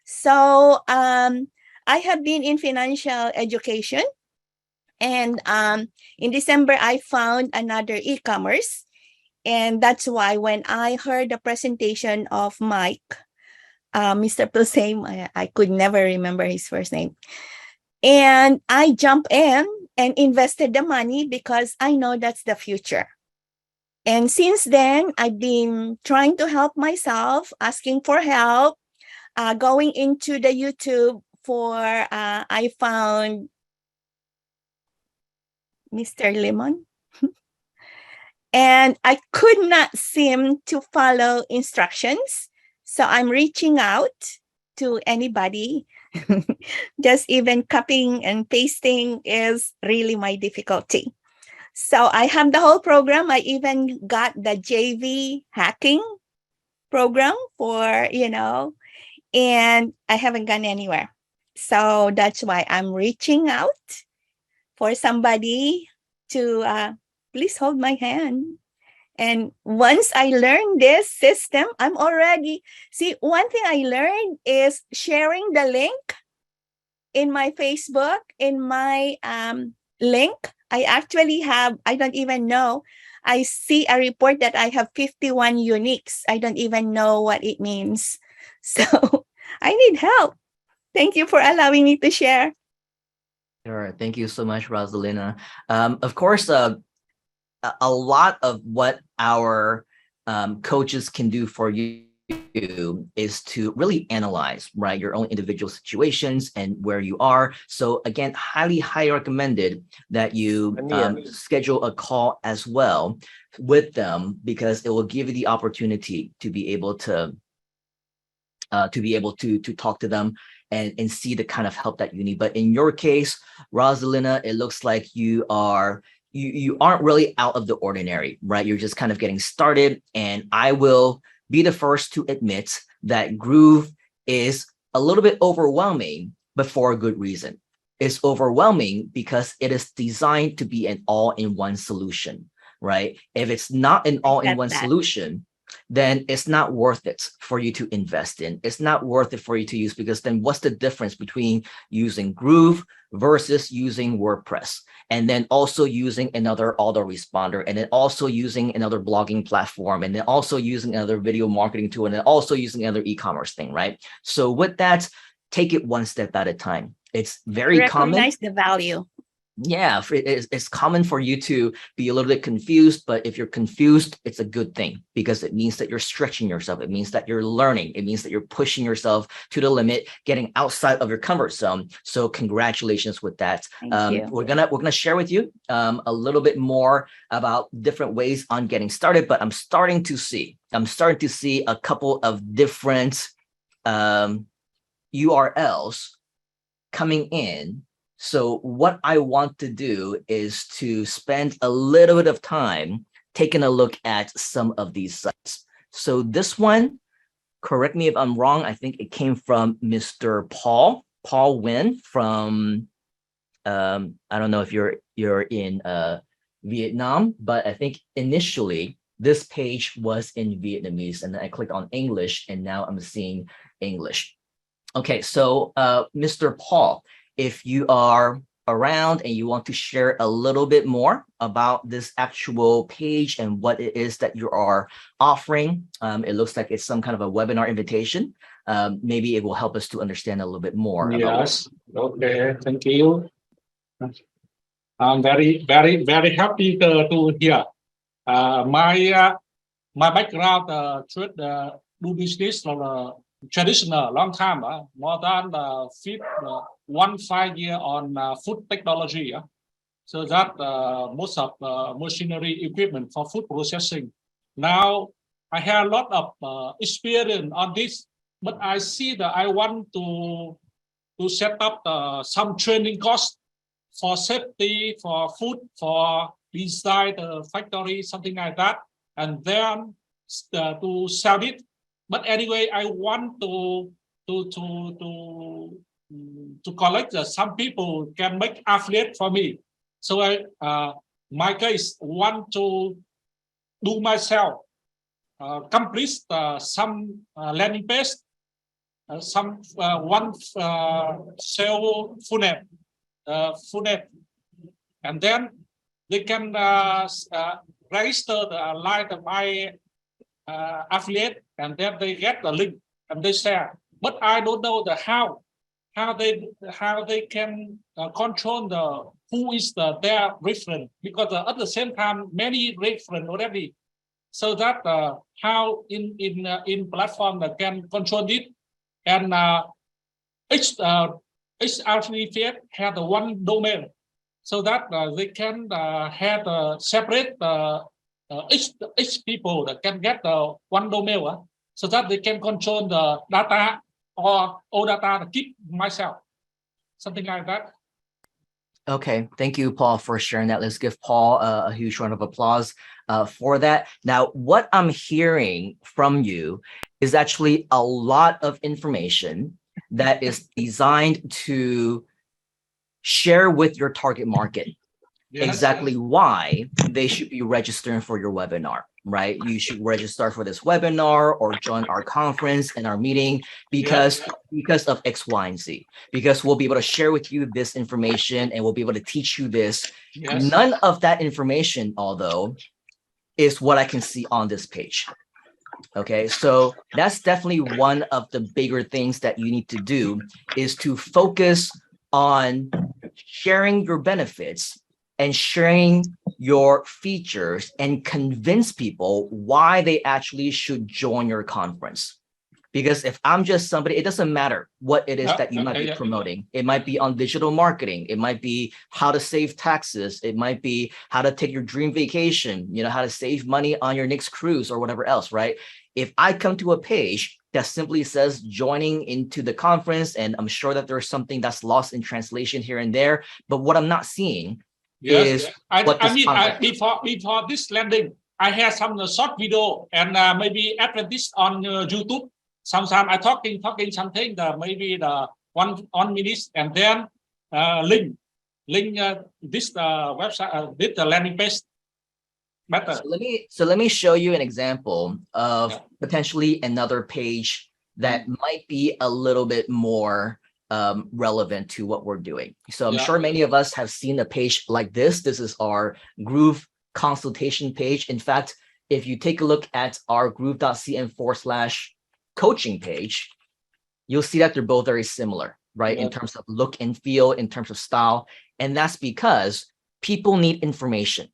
So I have been in financial education And in December, I found another e-commerce. And that's why when I heard the presentation of Mike, Mr. Plusame, I could never remember his first name. And I jumped in and invested the money because I know that's the future. And since then, I've been trying to help myself, asking for help, going into the YouTube I found Mr. Lemon. And I could not seem to follow instructions. So I'm reaching out to anybody. Just even copying and pasting is really my difficulty. So I have the whole program. I even got the JV hacking program and I haven't gone anywhere. So that's why I'm reaching out for somebody to please hold my hand. And once I learn this system, one thing I learned is sharing the link in my Facebook, in my link. I don't even know. I see a report that I have 51 uniques. I don't even know what it means. So I need help. Thank you for allowing me to share. Sure. Thank you so much, Rosalina. Of course, a lot of what our coaches can do for you is to really analyze, right, your own individual situations and where you are. So again, highly recommended that you schedule a call as well with them, because it will give you the opportunity to be able to talk to them and see the kind of help that you need. But in your case, Rosalina, it looks like you aren't really out of the ordinary, right? You're just kind of getting started. And I will be the first to admit that Groove is a little bit overwhelming, but for a good reason. It's overwhelming because it is designed to be an all-in-one solution, right? If it's not an all-in-one solution, then it's not worth it for you to invest in. It's not worth it for you to use, because then what's the difference between using Groove versus using WordPress, and then also using another autoresponder, and then also using another blogging platform, and then also using another video marketing tool, and then also using another e-commerce thing, right? So with that, take it one step at a time. It's very common. Recognize the value. Yeah, it's common for you to be a little bit confused, but if you're confused, it's a good thing, because it means that you're stretching yourself. It means that you're learning. It means that you're pushing yourself to the limit, getting outside of your comfort zone. So congratulations with that. Thank you. We're gonna share with you a little bit more about different ways on getting started, but I'm starting to see a couple of different URLs coming in. So what I want to do is to spend a little bit of time taking a look at some of these sites. So this one, correct me if I'm wrong, I think it came from Mr. Paul Nguyen from, I don't know if you're in Vietnam, but I think initially this page was in Vietnamese, and then I clicked on English, and now I'm seeing English. Okay, so Mr. Paul, if you are around and you want to share a little bit more about this actual page and what it is that you are offering, it looks like it's some kind of a webinar invitation. Maybe it will help us to understand a little bit more. Yes. Okay. Thank you. I'm very happy to hear. My background should do business for traditional long time, more than 5 years on food technology. So that most of machinery equipment for food processing. Now I have a lot of experience on this, but I see that I want to set up some training course for safety, for food, for inside the factory, something like that, and then to sell it. But anyway, I want to collect some people can make affiliate for me. So my case want to do myself, complete some landing page, some one sell funnel, and then they can register like my affiliate, and then they get the link and they share. But I don't know the how they can control the who is their reference, because at the same time many reference already. So that how in platform that can control it, and each affiliate have the one domain, so that they can have separate each people that can get the one domain, so that they can control the data, or all data to keep myself, something like that. Okay, thank you, Paul, for sharing that. Let's give Paul a huge round of applause for that. Now, what I'm hearing from you is actually a lot of information that is designed to share with your target market exactly why they should be registering for your webinar, right? You should register for this webinar or join our conference and our meeting because of X, Y, and Z, because we'll be able to share with you this information and we'll be able to teach you this. None of that information, although, is what I can see on this page. Okay, so that's definitely one of the bigger things that you need to do, is to focus on sharing your benefits and sharing your features and convince people why they actually should join your conference. Because if I'm just somebody, it doesn't matter what it is that you might be promoting. It might be on digital marketing. It might be how to save taxes. It might be how to take your dream vacation, you know, how to save money on your next cruise or whatever else, right? If I come to a page that simply says joining into the conference, and I'm sure that there's something that's lost in translation here and there, but what I'm not seeing is before this landing, I have some short video, and maybe after this on YouTube. Sometimes I talking something, maybe the 1 minute, and then link this website, this landing page better. So let me show you an example of potentially another page that might be a little bit more relevant to what we're doing. So I'm sure many of us have seen a page like this. This is our Groove consultation page. In fact, if you take a look at our groove.cn/coaching page, you'll see that they're both very similar, right? In terms of look and feel, in terms of style. And that's because people need information.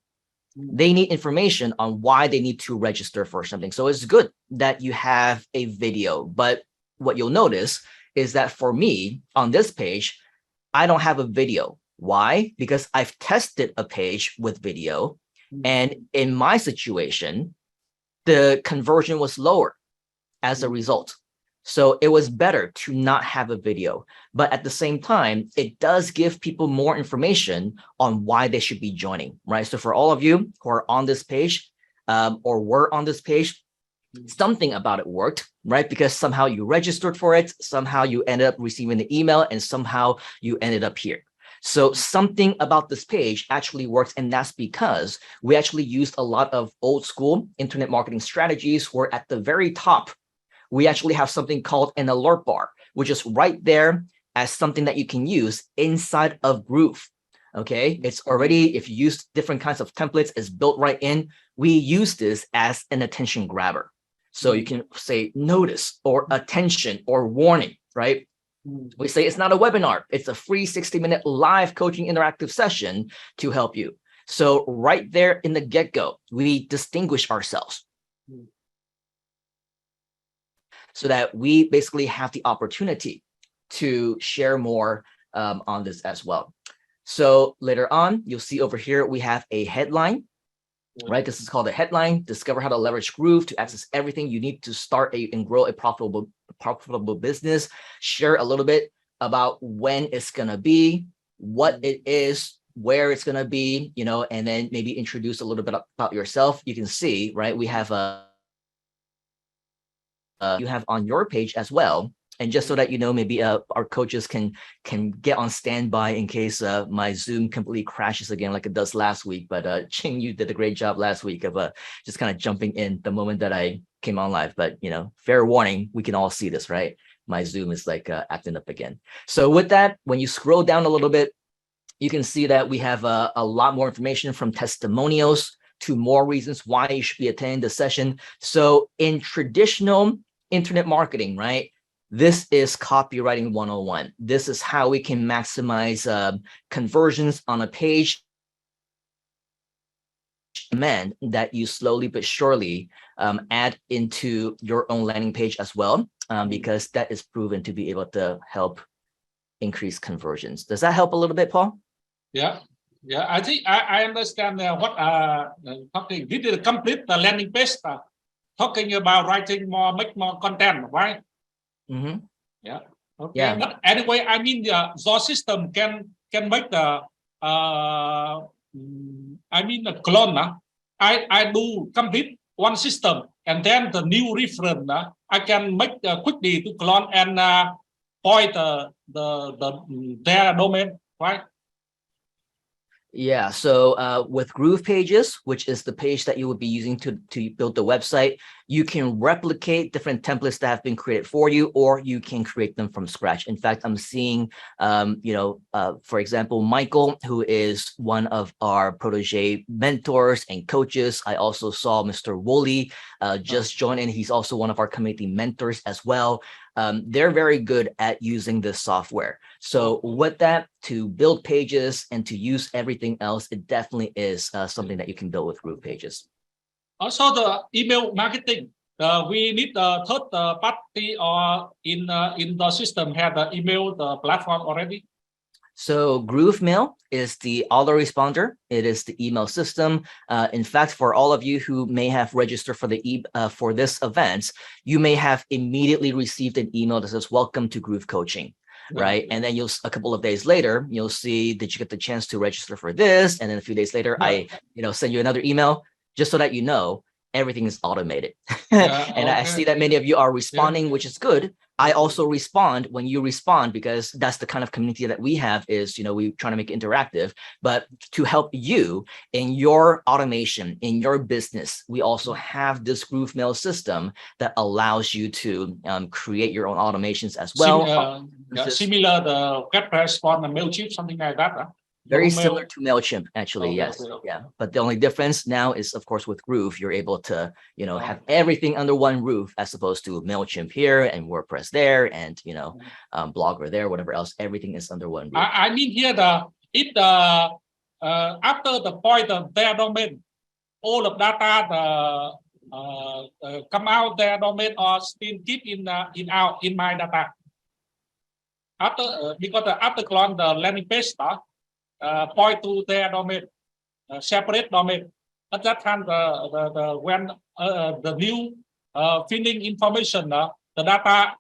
They need information on why they need to register for something. So it's good that you have a video, but what you'll notice is that for me on this page, I don't have a video. Why? Because I've tested a page with video, and in my situation, the conversion was lower as a result. So it was better to not have a video, but at the same time, it does give people more information on why they should be joining, right? So for all of you who are on this page or were on this page, something about it worked, right? Because somehow you registered for it, somehow you ended up receiving the email, and somehow you ended up here. So something about this page actually works, and that's because we actually used a lot of old school internet marketing strategies, where at the very top, we actually have something called an alert bar, which is right there as something that you can use inside of Groove. Okay, it's already, if you use different kinds of templates, it's built right in. We use this as an attention grabber. So you can say notice or attention or warning, right? We say it's not a webinar, it's a free 60-minute live coaching interactive session to help you. So right there in the get-go, we distinguish ourselves so that we basically have the opportunity to share more on this as well. So later on, you'll see over here, we have a headline, right? This is called a headline: discover how to leverage Groove to access everything you need to start and grow a profitable business. Share a little bit about when it's gonna be, what it is, where it's gonna be, you know, and then maybe introduce a little bit about yourself. You can see, right? We have you have on your page as well. And just so that you know, maybe our coaches can get on standby in case my Zoom completely crashes again like it does last week. But Ching, you did a great job last week of just kind of jumping in the moment that I came on live. But, you know, fair warning, we can all see this, right? My Zoom is like acting up again. So with that, when you scroll down a little bit, you can see that we have a lot more information from testimonials to more reasons why you should be attending the session. So in traditional internet marketing, right, this is copywriting 101. This is how we can maximize conversions on a page. Demand that you slowly but surely add into your own landing page as well, because that is proven to be able to help increase conversions. Does that help a little bit, Paul? Yeah, yeah. I think I understand what talking. This is complete the landing page. Talking about writing more, make more content, right? Mm-hmm. Yeah. Okay. Yeah. But anyway, I mean, your system can make the I mean the clone. I do complete one system, and then the new reference. I can make quickly to clone and point their domain, right? Yeah, so with Groove Pages, which is the page that you would be using to build the website, you can replicate different templates that have been created for you, or you can create them from scratch. In fact, I'm seeing, for example, Michael, who is one of our protege mentors and coaches. I also saw Mr. Woolley just join in. He's also one of our community mentors as well. They're very good at using this software. So with that, to build pages and to use everything else, it definitely is something that you can build with Groove Pages. Also, the email marketing. We need a third party or in the system have the email the platform already. So Groove Mail is the autoresponder. It is the email system. In fact, for all of you who may have registered for for this event, you may have immediately received an email that says "Welcome to Groove Coaching," right? And then a couple of days later, you'll see that you get the chance to register for this, and then a few days later, I send you another email just so that you know everything is automated. And I see that many of you are responding, which is good. I also respond when you respond, because that's the kind of community that we have is, we try to make it interactive, but to help you in your automation, in your business, we also have this Groove Mail system that allows you to create your own automations as well. Similar the WordPress form and MailChimp, something like that. Very similar to MailChimp, actually, yes. Yeah. But the only difference now is, of course, with Groove, you're able to, have everything under one roof, as opposed to MailChimp here and WordPress there and, Blogger there, whatever else, everything is under one roof. I mean here, if after the point of their domain, all the data come out their domain or still keep in my data. Because after clone the landing page point to their domain, separate domain. At that time, when the new filling information, the data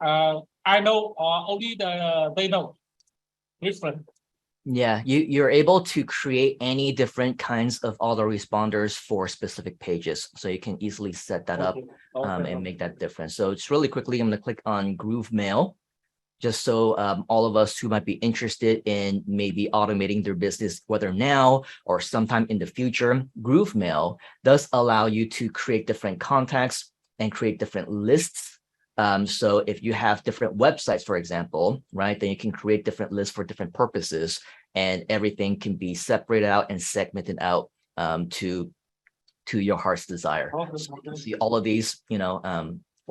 I know or only they know different. Yeah, you're able to create any different kinds of autoresponders for specific pages, so you can easily set that up and make that difference. So it's really quickly, I'm going to click on Groove Mail, just so all of us who might be interested in maybe automating their business, whether now or sometime in the future, Groove Mail does allow you to create different contacts and create different lists. So if you have different websites, for example, right, then you can create different lists for different purposes, and everything can be separated out and segmented out to your heart's desire. So you can see all of these,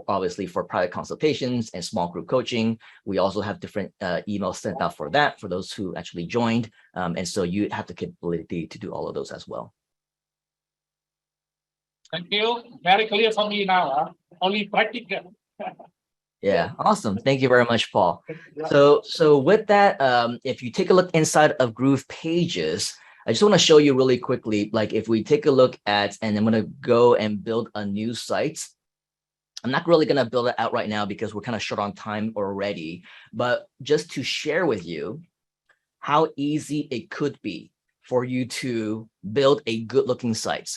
obviously for private consultations and small group coaching. We also have different emails sent out for that, for those who actually joined. And so you have the capability to do all of those as well. Thank you. Very clear for me now. Only practical. Yeah, awesome. Thank you very much, Paul. So with that, if you take a look inside of Groove Pages, I just want to show you really quickly, like if we take a look at, and I'm going to go and build a new site. I'm not really going to build it out right now because we're kind of short on time already, but just to share with you how easy it could be for you to build a good looking site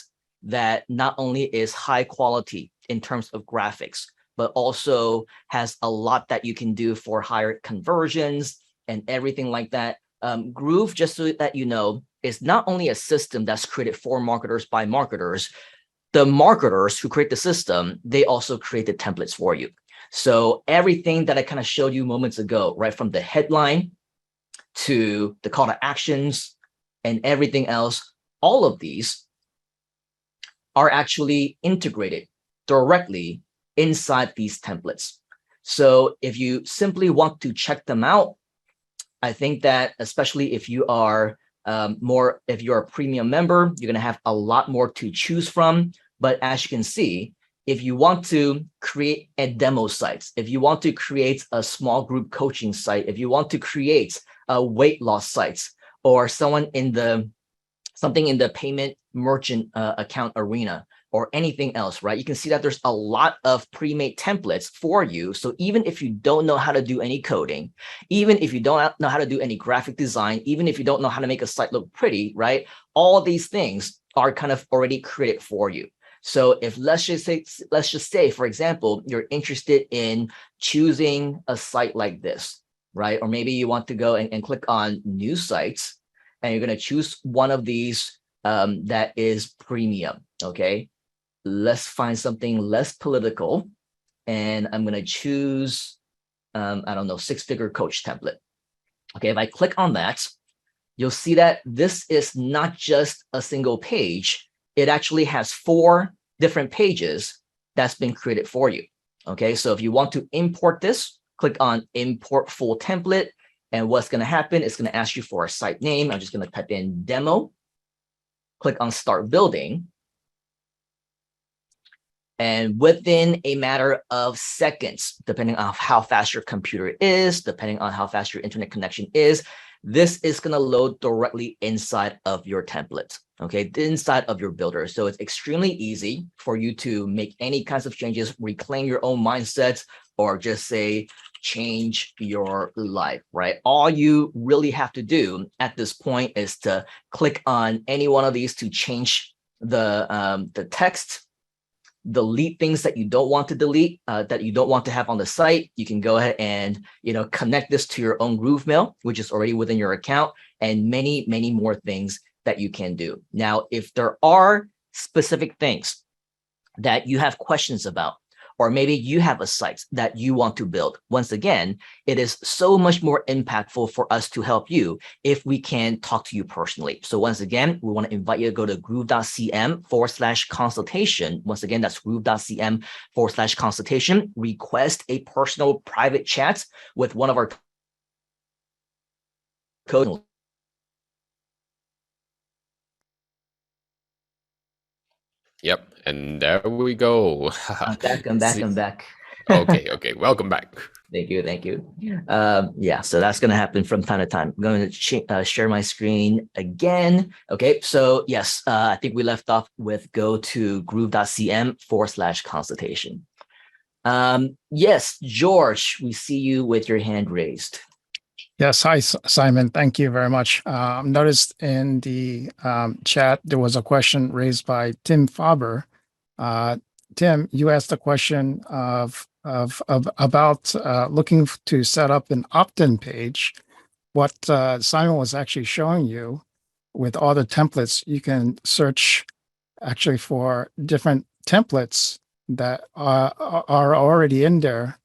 that not only is high quality in terms of graphics, but also has a lot that you can do for higher conversions and everything like that. Groove, just so that you know, is not only a system that's created for marketers by marketers. The marketers who create the system, they also create the templates for you. So everything that I kind of showed you moments ago, right, from the headline to the call to actions, and everything else, all of these are actually integrated directly inside these templates. So if you simply want to check them out, I think that especially if you are if you're a premium member, you're going to have a lot more to choose from. But as you can see, if you want to create a demo site, if you want to create a small group coaching site, if you want to create a weight loss site, or something in the payment merchant account arena, or anything else, right? You can see that there's a lot of pre-made templates for you. So even if you don't know how to do any coding, even if you don't know how to do any graphic design, even if you don't know how to make a site look pretty, right? All these things are kind of already created for you. So if let's just say, for example, you're interested in choosing a site like this, right? Or maybe you want to go and click on new sites, and you're going to choose one of these that is premium, okay? Let's find something less political, and I'm going to choose, I don't know, six-figure coach template. Okay, if I click on that, you'll see that this is not just a single page. It actually has 4 different pages that's been created for you. Okay, so if you want to import this, click on import full template, and what's going to happen, it's going to ask you for a site name. I'm just going to type in demo, click on start building. And within a matter of seconds, depending on how fast your computer is, depending on how fast your internet connection is, this is going to load directly inside of your template, okay, inside of your builder. So it's extremely easy for you to make any kinds of changes, reclaim your own mindsets, or just say, change your life, right? All you really have to do at this point is to click on any one of these to change the text, delete things that you don't want to delete, that you don't want to have on the site. You can go ahead and connect this to your own Groove Mail, which is already within your account, and many, many more things that you can do. Now, if there are specific things that you have questions about, or maybe you have a site that you want to build, once again, it is so much more impactful for us to help you if we can talk to you personally. So once again, we want to invite you to go to groove.cm/consultation. Once again, that's groove.cm/consultation. Request a personal private chat with one of our coaches. Yep, and there we go. I'm back. Okay, welcome back. Thank you. Yeah, so that's going to happen from time to time. I'm going to share my screen again. Okay, so yes, I think we left off with go to groove.cm/consultation. Yes, George, we see you with your hand raised. Yes, hi, Simon. Thank you very much. Noticed in the chat there was a question raised by Tim Faber. Tim, you asked a question about looking to set up an opt-in page. What Simon was actually showing you with all the templates, you can search actually for different templates that are already in there.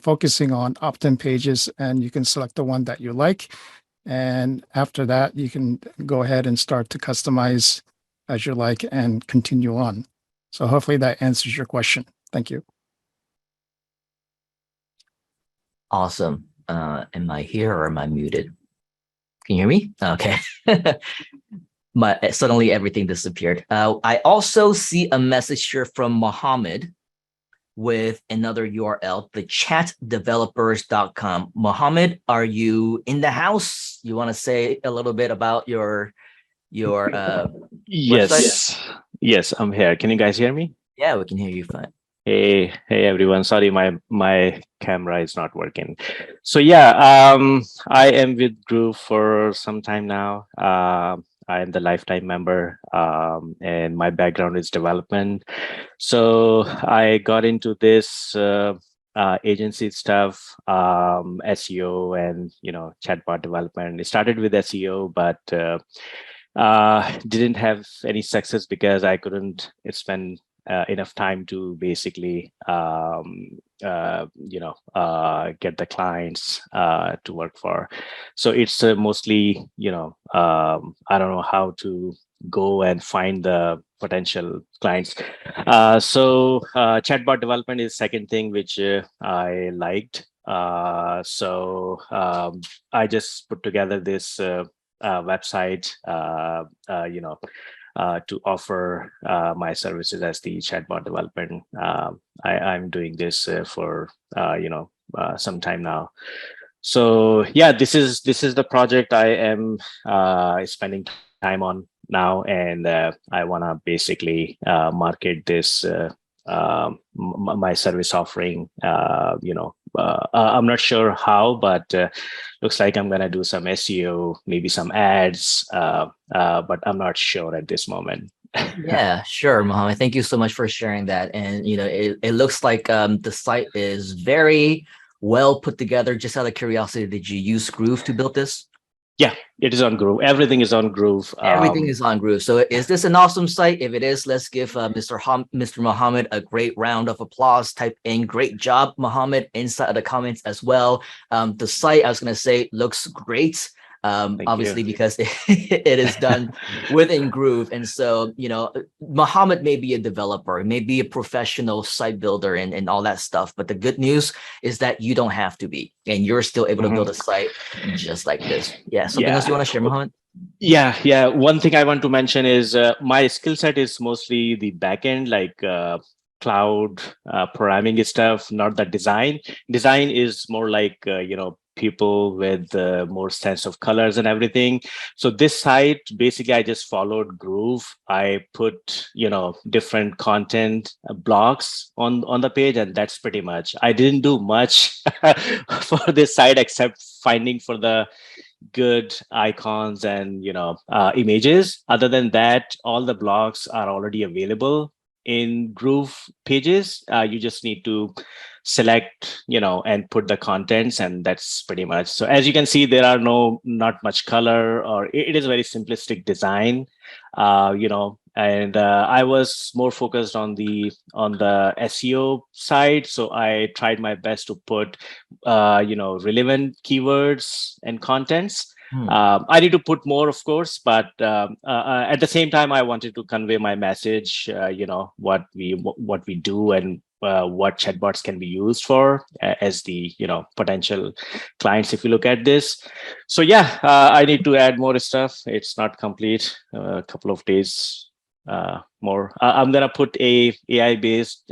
Focusing on opt-in pages, and you can select the one that you like. And after that, you can go ahead and start to customize as you like and continue on. So hopefully that answers your question. Thank you. Awesome. Am I here or am I muted? Can you hear me? Okay. Suddenly everything disappeared. I also see a message here from Mohammed with another URL, the chatdevelopers.com. Mohammed, are you in the house? You want to say a little bit about your website? Yes, I'm here. Can you guys hear me? Yeah, we can hear you fine. Hey everyone. Sorry, my camera is not working. So yeah, I am with Groove for some time now. I am the lifetime member, and my background is development. So I got into this agency stuff, SEO, and chatbot development. It started with SEO, but didn't have any success because I couldn't spend enough time to basically get the clients to work for. So it's mostly I don't know how to go and find the potential clients. So chatbot development is second thing which I liked. I just put together this website, to offer my services as the chatbot development. I'm doing this for some time now. So yeah, this is the project I am spending time on now, and I want to basically market this my service offering. I'm not sure how, but looks like I'm gonna do some SEO, maybe some ads, but I'm not sure at this moment. Yeah, sure, Mohammed. Thank you so much for sharing that. And it looks like the site is very well put together. Just out of curiosity, did you use Groove to build this? Yeah, it is on Groove. Everything is on Groove. Everything is on Groove. So is this an awesome site? If it is, let's give Mr. Mohammed a great round of applause. Type in "great job, Mohammed" inside of the comments as well. The site, I was going to say, looks great. Obviously, because it is done within Groove. And so, Mohammed may be a developer, may be a professional site builder and all that stuff. But the good news is that you don't have to be, and you're still able to build a site just like this. Yeah. Something else you want to share, Mohammed? Yeah. One thing I want to mention is my skill set is mostly the backend, like cloud programming stuff, not the design. Design is more like, people with more sense of colors and everything. So this site, basically, I just followed Groove. I put, different content blocks on the page, and that's pretty much. I didn't do much for this site except finding for the good icons and images. Other than that, all the blocks are already available in Groove pages. You just need to select and put the contents, and that's pretty much. So as you can see, there are not much color, or it is a very simplistic design. And I was more focused on the SEO side, so I tried my best to put relevant keywords and contents. I need to put more, of course, but at the same time, I wanted to convey my message. What we do and what chatbots can be used for as the potential clients. If you look at this, so yeah, I need to add more stuff. It's not complete. A couple of days more. I'm gonna put a AI-based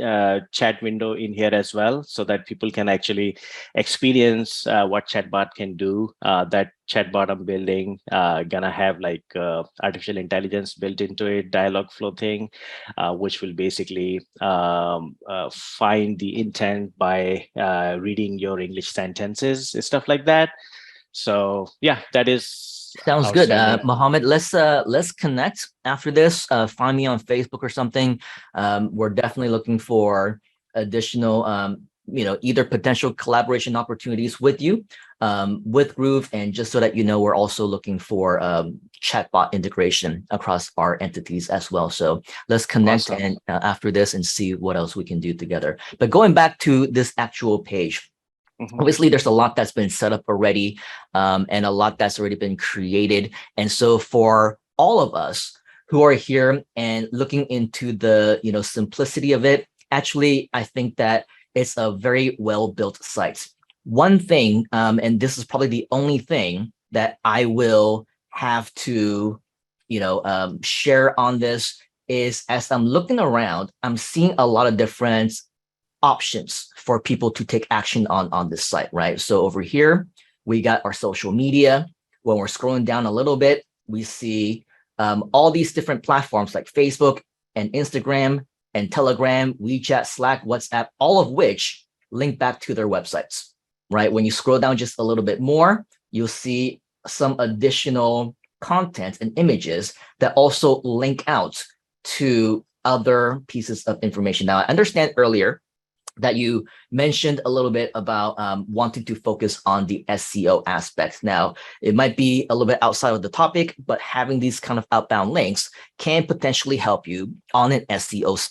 chat window in here as well, so that people can actually experience what chatbot can do. That chatbot I'm building gonna have like artificial intelligence built into it, dialogue flow thing, which will basically find the intent by reading your English sentences, stuff like that. So yeah, that is. Sounds good. Mohammed, let's connect after this. Find me on Facebook or something. We're definitely looking for additional, either potential collaboration opportunities with you, with Groove, and just so that we're also looking for chatbot integration across our entities as well. So let's connect and after this and see what else we can do together. But going back to this actual page. Obviously, there's a lot that's been set up already, and a lot that's already been created. And so for all of us who are here and looking into the simplicity of it, actually, I think that it's a very well-built site. One thing, and this is probably the only thing that I will have to share on this, is as I'm looking around, I'm seeing a lot of different options for people to take action on this site, right? So over here, we got our social media. When we're scrolling down a little bit, we see all these different platforms like Facebook and Instagram and Telegram, WeChat, Slack, WhatsApp, all of which link back to their websites, right? When you scroll down just a little bit more, you'll see some additional content and images that also link out to other pieces of information. Now, I understand earlier that you mentioned a little bit about wanting to focus on the SEO aspects. Now, it might be a little bit outside of the topic, but having these kind of outbound links can potentially help you on an SEO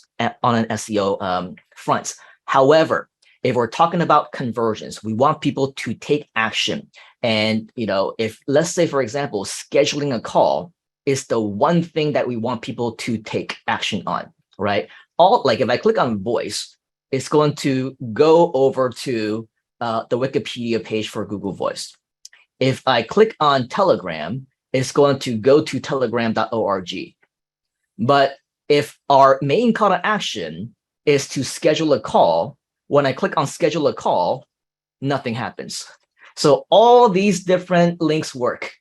front. However, if we're talking about conversions, we want people to take action. And if, let's say, for example, scheduling a call is the one thing that we want people to take action on, right? Like if I click on voice, it's going to go over to the Wikipedia page for Google Voice. If I click on Telegram, it's going to go to telegram.org. But if our main call to action is to schedule a call, when I click on schedule a call, nothing happens. So all these different links work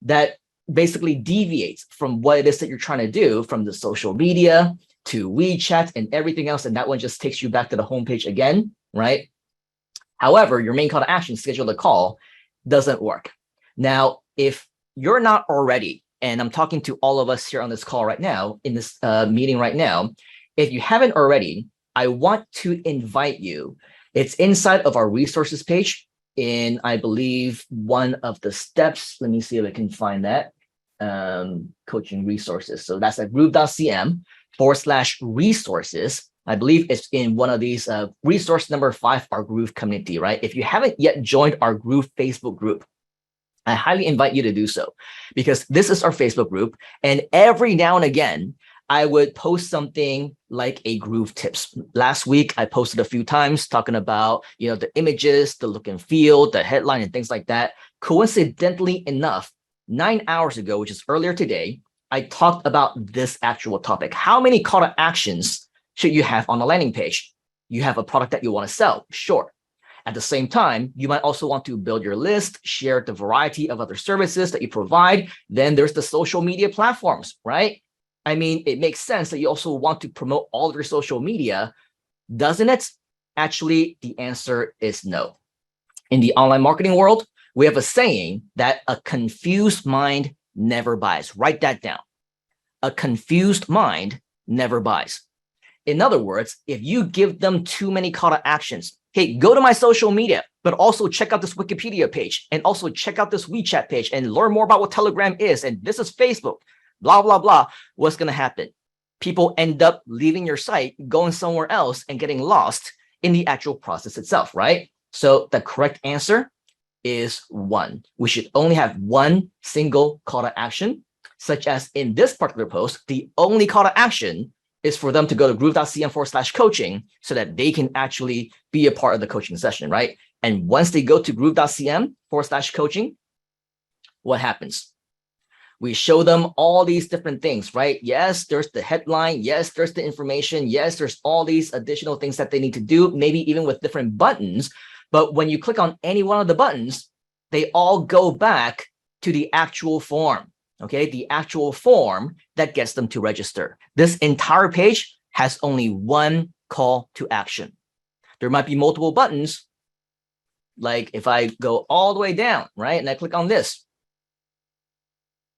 that basically deviates from what it is that you're trying to do, from the social media to WeChat and everything else. And that one just takes you back to the homepage again, right? However, your main call to action, schedule a call, doesn't work. Now, if you're not already, and I'm talking to all of us here on this call right now, in this meeting right now, if you haven't already, I want to invite you. It's inside of our resources page in, I believe, one of the steps. Let me see if I can find that. Coaching resources. So that's at groove.cm/resources. I believe it's in one of these resource number 5, our Groove community, right? If you haven't yet joined our Groove Facebook group, I highly invite you to do so, because this is our Facebook group. And every now and again, I would post something like a Groove tips. Last week, I posted a few times talking about, the images, the look and feel, the headline and things like that. Coincidentally enough, 9 hours ago, which is earlier today, I talked about this actual topic. How many call to actions should you have on a landing page? You have a product that you want to sell, sure. At the same time, you might also want to build your list, share the variety of other services that you provide. Then there's the social media platforms, right? I mean, it makes sense that you also want to promote all of your social media, doesn't it? Actually, the answer is no. In the online marketing world, we have a saying that a confused mind never buys. Write that down. A confused mind never buys. In other words, if you give them too many call to actions, hey, go to my social media, but also check out this Wikipedia page, and also check out this WeChat page and learn more about what Telegram is, and this is Facebook, blah, blah, blah, what's going to happen? People end up leaving your site, going somewhere else, and getting lost in the actual process itself, right? So the correct answer is 1. We should only have one single call to action, such as in this particular post, the only call to action is for them to go to groove.cm/coaching so that they can actually be a part of the coaching session, right? And once they go to groove.cm/coaching, what happens? We show them all these different things, right? Yes, there's the headline. Yes, there's the information. Yes, there's all these additional things that they need to do, maybe even with different buttons. But when you click on any one of the buttons, they all go back to the actual form, okay? The actual form that gets them to register. This entire page has only one call to action. There might be multiple buttons. Like if I go all the way down, right? And I click on this,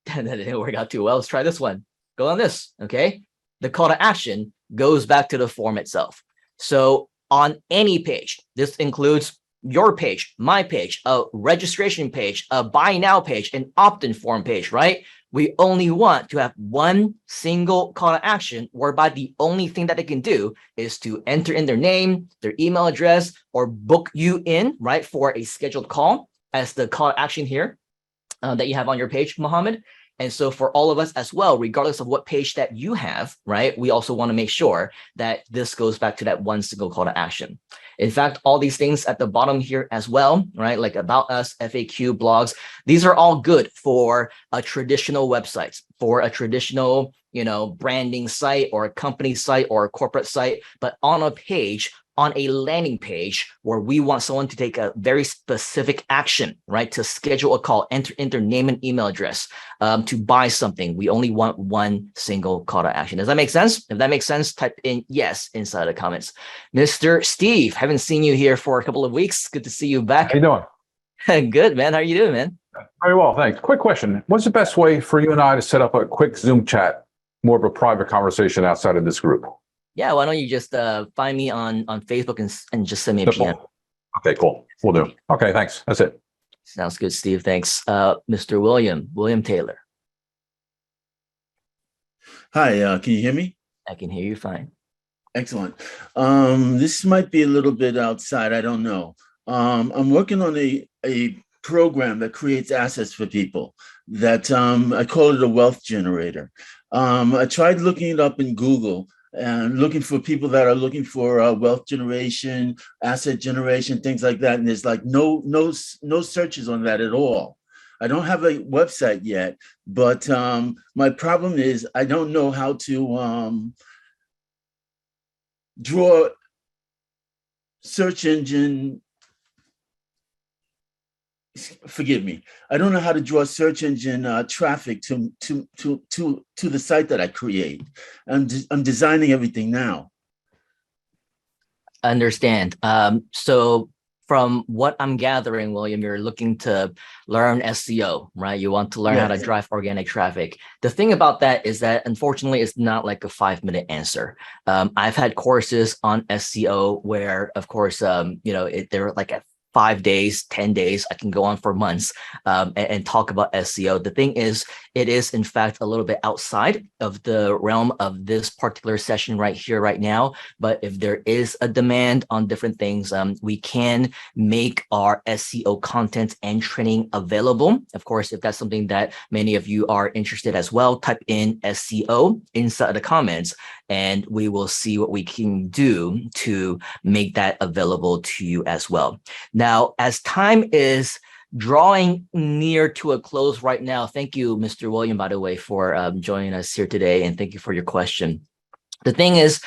and that didn't work out too well. Let's try this one. Go on this, okay? The call to action goes back to the form itself. So on any page, this includes your page, my page, a registration page, a buy now page, an opt-in form page, right? We only want to have one single call to action, whereby the only thing that they can do is to enter in their name, their email address, or book you in, right, for a scheduled call as the call to action here that you have on your page, Mohammed. And so for all of us as well, regardless of what page that you have, right, we also want to make sure that this goes back to that one single call to action. In fact, all these things at the bottom here as well, right, like about us, FAQ, blogs, these are all good for a traditional website, for a traditional, branding site or a company site or a corporate site. But on a page, on a landing page where we want someone to take a very specific action, right, to schedule a call, enter in their name and email address, to buy something, we only want one single call to action. Does that make sense? If that makes sense, type in yes inside the comments. Mr. Steve, haven't seen you here for a couple of weeks. Good to see you back. How you doing? Good, man. How are you doing, man? Very well, thanks. Quick question. What's the best way for you and I to set up a quick Zoom chat, more of a private conversation outside of this group? Yeah, why don't you just find me on Facebook and just send me a PM. Simple. Okay, cool. We'll do. Okay, thanks. That's it. Sounds good, Steve. Thanks. Mr. William Taylor. Hi, can you hear me? I can hear you fine. Excellent. This might be a little bit outside, I don't know. I'm working on a program that creates assets for people that I call it a wealth generator. I tried looking it up in Google and looking for people that are looking for wealth generation, asset generation, things like that. And there's like no searches on that at all. I don't have a website yet, but my problem is I don't know how to draw search engine. Forgive me. I don't know how to draw search engine traffic to the site that I create. I'm designing everything now. Understand. So from what I'm gathering, William, you're looking to learn SEO, right? You want to learn how to drive organic traffic. The thing about that is that unfortunately, it's not like a 5-minute answer. I've had courses on SEO where, of course, they're like at 5 days, 10 days. I can go on for months and talk about SEO. The thing is, it is in fact a little bit outside of the realm of this particular session right here, right now. But if there is a demand on different things, we can make our SEO content and training available. Of course, if that's something that many of you are interested as well, type in SEO inside the comments and we will see what we can do to make that available to you as well. Now, as time is drawing near to a close right now, thank you, Mr. William, by the way, for joining us here today, and thank you for your question. The thing is,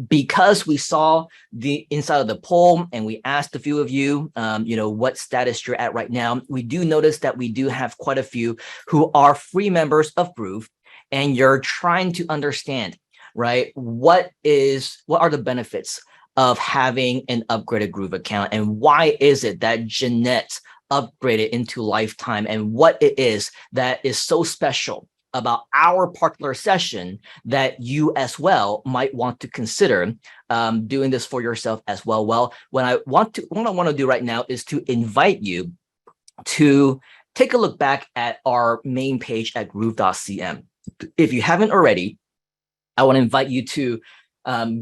because we saw the inside of the poll and we asked a few of you, what status you're at right now, we do notice that we do have quite a few who are free members of Groove, and you're trying to understand, right, what are the benefits of having an upgraded Groove account, and why is it that Jeanette upgraded into Lifetime, and what it is that is so special about our particular session that you as well might want to consider doing this for yourself as well. Well, what I want to do right now is to invite you to take a look back at our main page at groove.cm. If you haven't already, I want to invite you to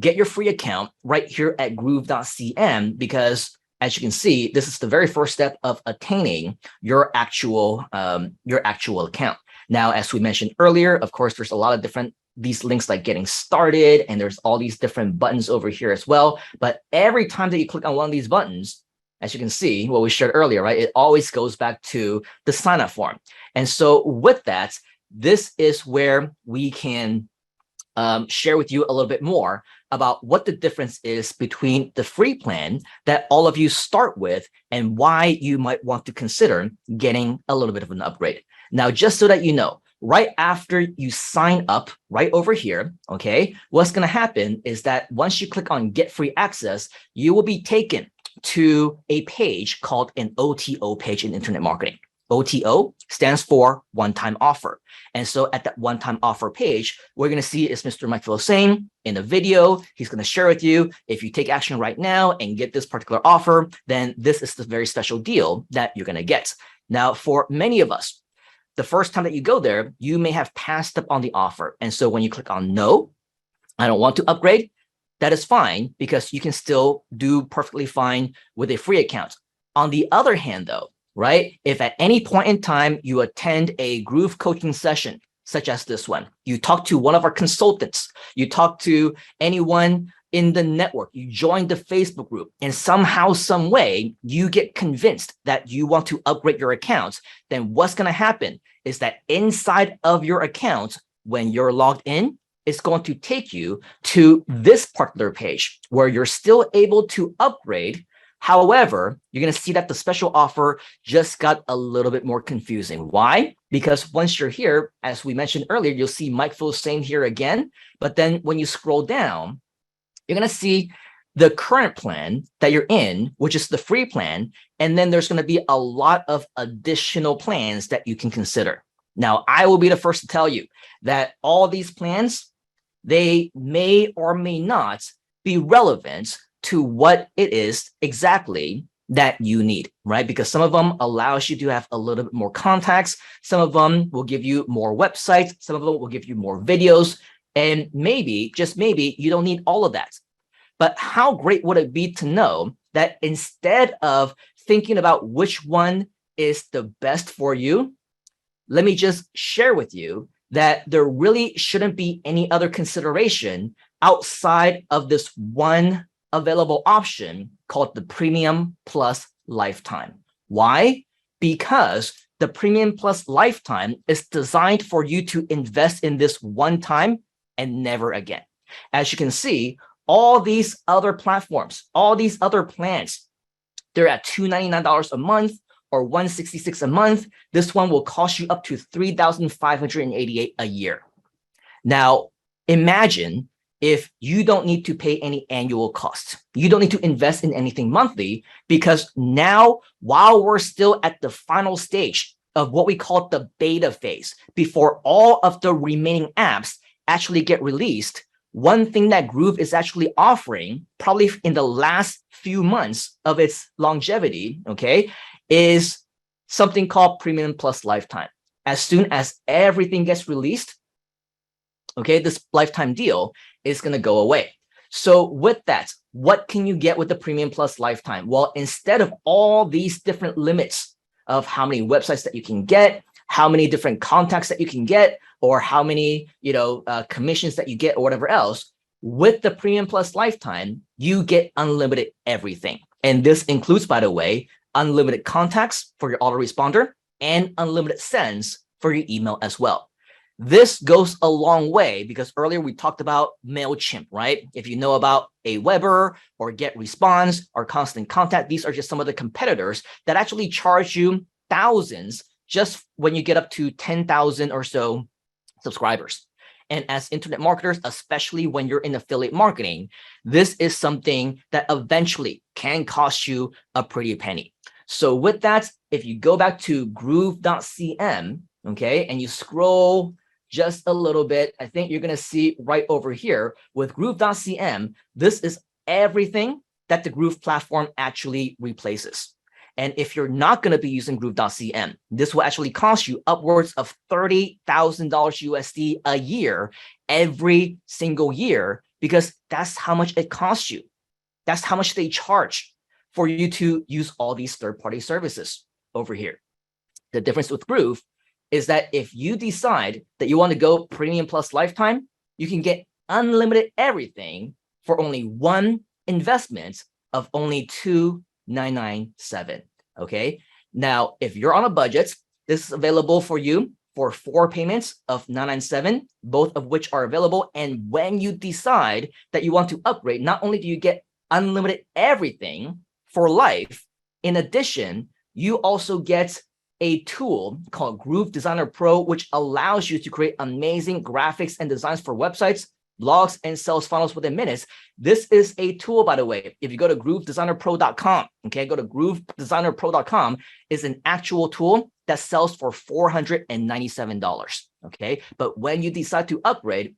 get your free account right here at groove.cm, because as you can see, this is the very first step of attaining your actual account. Now, as we mentioned earlier, of course, there's a lot of these links like getting started, and there's all these different buttons over here as well. But every time that you click on one of these buttons, as you can see, what we shared earlier, right, it always goes back to the sign up form. And so with that, this is where we can share with you a little bit more about what the difference is between the free plan that all of you start with and why you might want to consider getting a little bit of an upgrade. Now, just so that you know, right after you sign up right over here, okay, what's going to happen is that once you click on Get Free Access, you will be taken to a page called an OTO page in internet marketing. OTO stands for one-time offer. And so at that one-time offer page, we're going to see is Mr. Mike saying in a video, he's going to share with you, if you take action right now and get this particular offer, then this is the very special deal that you're going to get. Now, for many of us, the first time that you go there, you may have passed up on the offer. And so when you click on no, I don't want to upgrade, that is fine, because you can still do perfectly fine with a free account. On the other hand, though, right, if at any point in time you attend a Groove coaching session, such as this one, you talk to one of our consultants, you talk to anyone in the network, you join the Facebook group, and somehow, some way, you get convinced that you want to upgrade your account, then what's going to happen is that inside of your account, when you're logged in, it's going to take you to this particular page where you're still able to upgrade. However, you're going to see that the special offer just got a little bit more confusing. Why? Because once you're here, as we mentioned earlier, you'll see Mike saying here again. But then when you scroll down, you're going to see the current plan that you're in, which is the free plan. And then there's going to be a lot of additional plans that you can consider. Now, I will be the first to tell you that all these plans, they may or may not be relevant to what it is exactly that you need, right? Because some of them allows you to have a little bit more contacts. Some of them will give you more websites. Some of them will give you more videos. And maybe, just maybe, you don't need all of that. But how great would it be to know that instead of thinking about which one is the best for you, let me just share with you that there really shouldn't be any other consideration outside of this one available option called the Premium Plus Lifetime. Why? Because the Premium Plus Lifetime is designed for you to invest in this one time and never again. As you can see, all these other platforms, all these other plans, they're at $299 a month or $166 a month. This one will cost you up to $3,588 a year. Now, imagine if you don't need to pay any annual costs. You don't need to invest in anything monthly, because now, while we're still at the final stage of what we call the beta phase, before all of the remaining apps actually get released, one thing that Groove is actually offering, probably in the last few months of its longevity, okay, is something called Premium Plus Lifetime. As soon as everything gets released, okay, this lifetime deal is going to go away. So with that, what can you get with the Premium Plus Lifetime? Well, instead of all these different limits of how many websites that you can get, how many different contacts that you can get, or how many, commissions that you get, or whatever else, with the Premium Plus Lifetime, you get unlimited everything. And this includes, by the way, unlimited contacts for your autoresponder and unlimited sends for your email as well. This goes a long way because earlier we talked about MailChimp, right? If you know about Aweber or GetResponse or Constant Contact, these are just some of the competitors that actually charge you thousands just when you get up to 10,000 or so subscribers. And as internet marketers, especially when you're in affiliate marketing, this is something that eventually can cost you a pretty penny. So with that, if you go back to groove.cm, okay, and you scroll just a little bit, I think you're going to see right over here with groove.cm, this is everything that the Groove platform actually replaces. And if you're not going to be using groove.cm, this will actually cost you upwards of $30,000 USD a year every single year, because that's how much it costs you. That's how much they charge for you to use all these third-party services over here. The difference with Groove is that if you decide that you want to go Premium Plus Lifetime, you can get unlimited everything for only one investment of only $2,997. Okay. Now, if you're on a budget, this is available for you for 4 payments of $997, both of which are available. And when you decide that you want to upgrade, not only do you get unlimited everything for life, in addition, you also get a tool called Groove Designer Pro, which allows you to create amazing graphics and designs for websites, blogs, and sales funnels within minutes. This is a tool, by the way. If you go to groovedesignerpro.com, okay, go to groovedesignerpro.com, is an actual tool that sells for $497, okay? But when you decide to upgrade,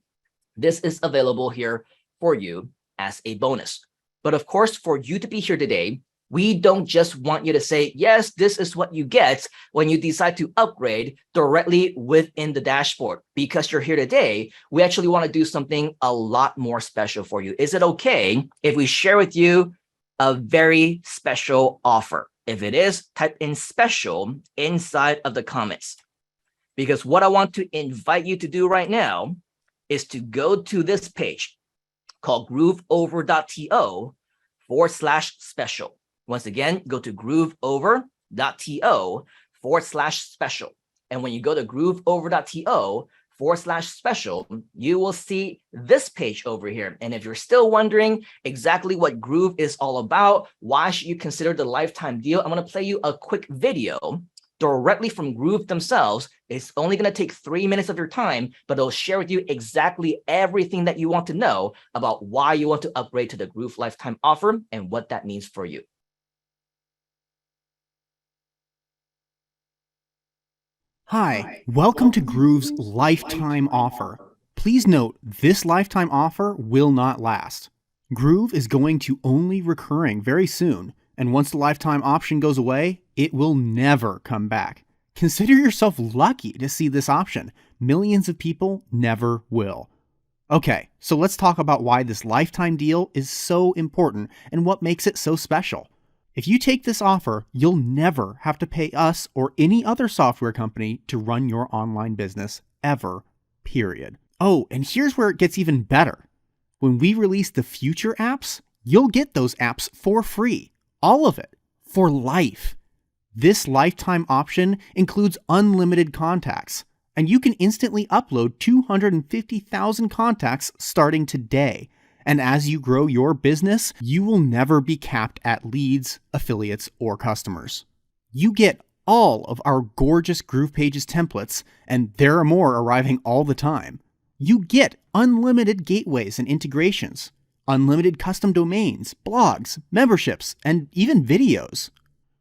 this is available here for you as a bonus. But of course, for you to be here today, we don't just want you to say, yes, this is what you get when you decide to upgrade directly within the dashboard. Because you're here today, we actually want to do something a lot more special for you. Is it okay if we share with you a very special offer? If it is, type in special inside of the comments. Because what I want to invite you to do right now is to go to this page called grooveover.to/special. Once again, go to grooveover.to/special. And when you go to grooveover.to/special, you will see this page over here. And if you're still wondering exactly what Groove is all about, why should you consider the lifetime deal, I'm going to play you a quick video directly from Groove themselves. It's only going to take 3 minutes of your time, but it'll share with you exactly everything that you want to know about why you want to upgrade to the Groove lifetime offer and what that means for you. Hi, welcome to Groove's lifetime offer. Please note, this lifetime offer will not last. Groove is going to only recurring very soon, and once the lifetime option goes away, it will never come back. Consider yourself lucky to see this option. Millions of people never will. Okay, so let's talk about why this lifetime deal is so important and what makes it so special. If you take this offer, you'll never have to pay us or any other software company to run your online business ever, period. Oh, and here's where it gets even better. When we release the future apps, you'll get those apps for free. All of it. For life. This lifetime option includes unlimited contacts, and you can instantly upload 250,000 contacts starting today. And as you grow your business, you will never be capped at leads, affiliates, or customers. You get all of our gorgeous Groove Pages templates, and there are more arriving all the time. You get unlimited gateways and integrations, unlimited custom domains, blogs, memberships, and even videos.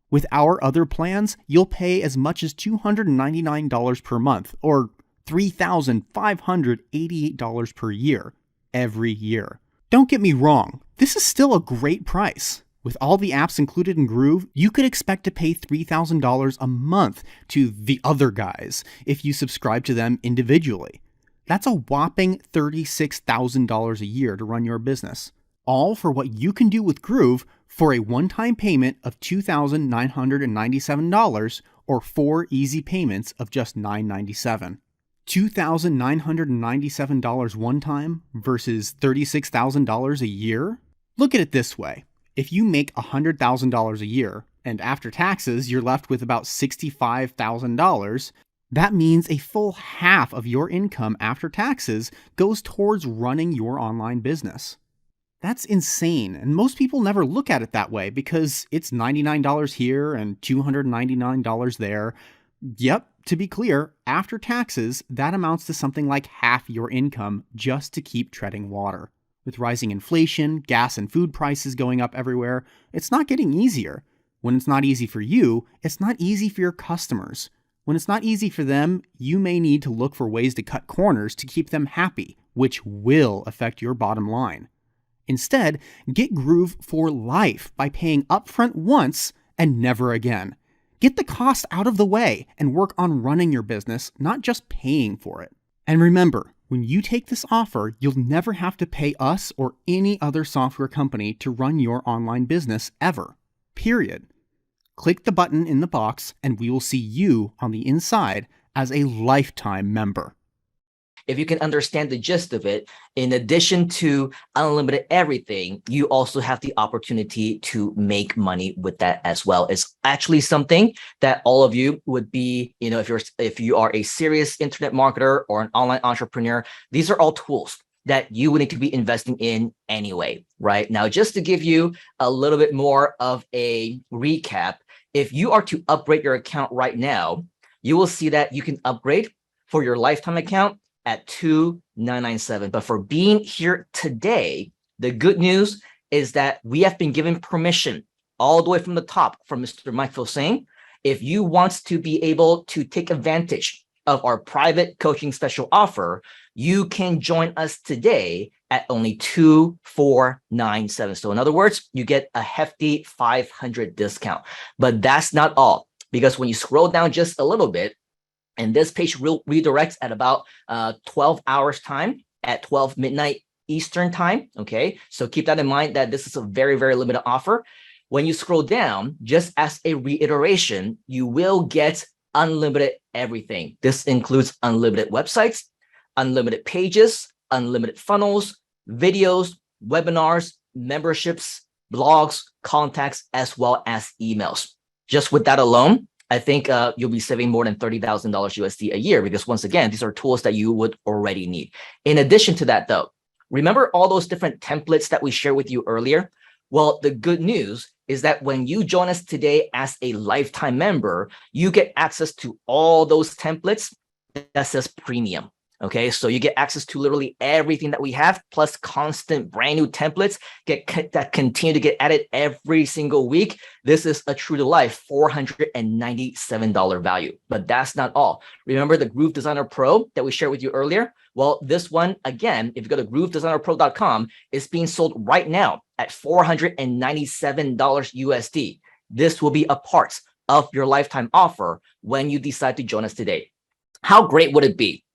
With our other plans, you'll pay as much as $299 per month, or $3,588 per year, every year. Don't get me wrong, this is still a great price. With all the apps included in Groove, you could expect to pay $3,000 a month to the other guys if you subscribe to them individually. That's a whopping $36,000 a year to run your business, all for what you can do with Groove for a one-time payment of $2,997 or 4 easy payments of just $997. $2,997 one time versus $36,000 a year? Look at it this way. If you make $100,000 a year, and after taxes you're left with about $65,000, that means a full half of your income after taxes goes towards running your online business. That's insane, and most people never look at it that way because it's $99 here and $299 there. Yep, to be clear, after taxes, that amounts to something like half your income just to keep treading water. With rising inflation, gas and food prices going up everywhere, it's not getting easier. When it's not easy for you, it's not easy for your customers. When it's not easy for them, you may need to look for ways to cut corners to keep them happy, which will affect your bottom line. Instead, get Groove for life by paying upfront once and never again. Get the cost out of the way and work on running your business, not just paying for it. And remember, when you take this offer, you'll never have to pay us or any other software company to run your online business ever. Period. Click the button in the box and we will see you on the inside as a lifetime member. If you can understand the gist of it, in addition to unlimited everything, you also have the opportunity to make money with that as well. It's actually something that all of you would be, if you are a serious internet marketer or an online entrepreneur, these are all tools that you would need to be investing in anyway, right? Now, just to give you a little bit more of a recap, if you are to upgrade your account right now, you will see that you can upgrade for your lifetime account at $2,997. But for being here today, the good news is that we have been given permission all the way from the top from Mr. Mike Fosang. If you want to be able to take advantage of our private coaching special offer, you can join us today at only $2,497. So in other words, you get a hefty $500 discount. But that's not all, because when you scroll down just a little bit, and this page redirects at about 12 hours time at 12 midnight Eastern time. Okay, so keep that in mind that this is a very, very limited offer. When you scroll down, just as a reiteration, you will get unlimited everything. This includes unlimited websites, unlimited pages, unlimited funnels, videos, webinars, memberships, blogs, contacts, as well as emails. Just with that alone, I think you'll be saving more than $30,000 USD a year, because once again, these are tools that you would already need. In addition to that though, remember all those different templates that we shared with you earlier? Well, the good news is that when you join us today as a lifetime member, you get access to all those templates that says premium. Okay, so you get access to literally everything that we have, plus constant brand new templates that continue to get added every single week. This is a true to life $497 value, but that's not all. Remember the Groove Designer Pro that we shared with you earlier? Well, this one, again, if you go to groovedesignerpro.com, is being sold right now at $497 USD. This will be a part of your lifetime offer when you decide to join us today. How great would it be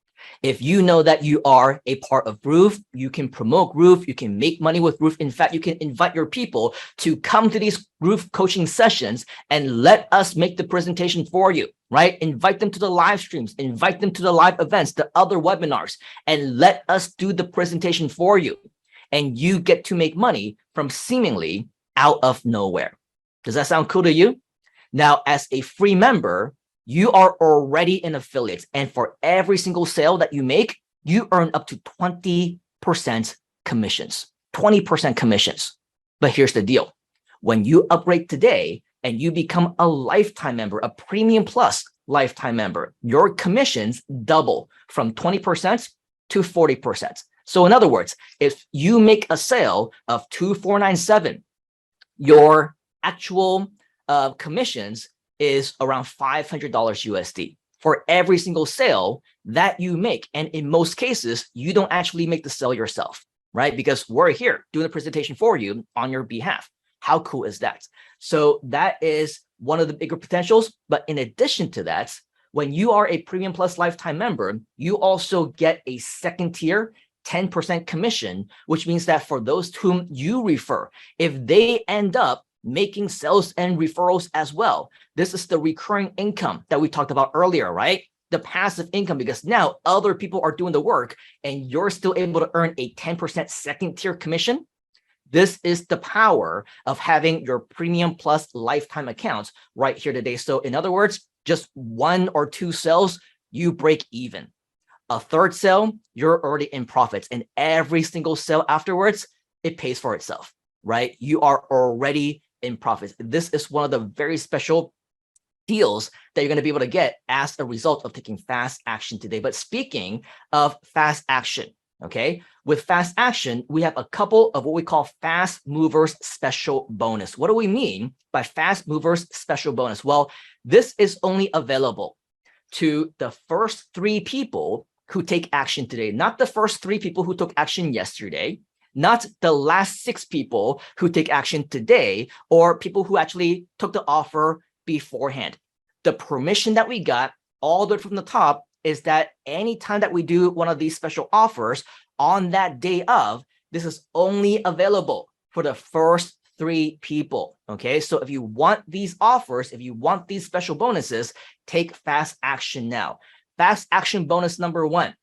if you know that you are a part of Groove? You can promote Groove, you can make money with Groove. In fact, you can invite your people to come to these Groove coaching sessions and let us make the presentation for you, right? Invite them to the live streams, invite them to the live events, the other webinars, and let us do the presentation for you. And you get to make money from seemingly out of nowhere. Does that sound cool to you? Now, as a free member, you are already an affiliate, and for every single sale that you make, you earn up to 20% commissions, 20% commissions. But here's the deal. When you upgrade today and you become a lifetime member, a premium plus lifetime member, your commissions double from 20% to 40%. So in other words, if you make a sale of $2,497, your actual commissions is around $500 USD for every single sale that you make. And in most cases, you don't actually make the sale yourself, right? Because we're here doing the presentation for you on your behalf. How cool is that? So that is one of the bigger potentials. But in addition to that, when you are a Premium Plus lifetime member, you also get a second tier 10% commission, which means that for those whom you refer, if they end up making sales and referrals as well, this is the recurring income that we talked about earlier, right? The passive income, because now other people are doing the work and you're still able to earn a 10% second tier commission. This is the power of having your Premium Plus lifetime accounts right here today. So in other words, just 1 or 2 sales, you break even. A third sale, you're already in profits, and every single sale afterwards, it pays for itself, right? You are already in profits. This is one of the very special deals that you're going to be able to get as a result of taking fast action today. But speaking of fast action, okay, with fast action, we have a couple of what we call fast movers special bonus. What do we mean by fast movers special bonus? Well, this is only available to the first 3 people who take action today, not the first 3 people who took action yesterday, not the last 6 people who take action today, or people who actually took the offer beforehand. The permission that we got all the way from the top is that anytime that we do one of these special offers on that day of, this is only available for the first 3 people. Okay, so if you want these offers, if you want these special bonuses, take fast action now. Fast action bonus number 1.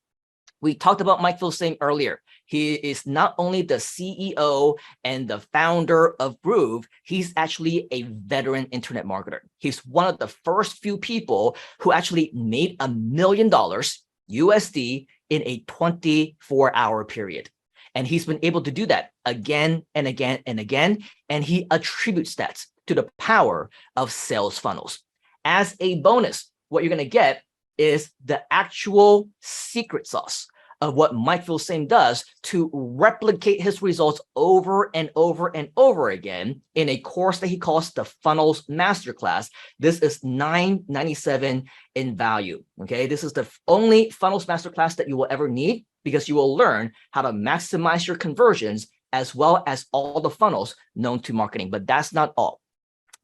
We talked about Mike Filsaime earlier. He is not only the CEO and the founder of Groove, he's actually a veteran internet marketer. He's one of the first few people who actually made $1 million USD in a 24-hour period. And he's been able to do that again and again and again. And he attributes that to the power of sales funnels. As a bonus, what you're going to get is the actual secret sauce of what Mike Filsaime does to replicate his results over and over and over again in a course that he calls the Funnels Masterclass. This is $997 in value. Okay, this is the only Funnels Masterclass that you will ever need, because you will learn how to maximize your conversions as well as all the funnels known to marketing. But that's not all,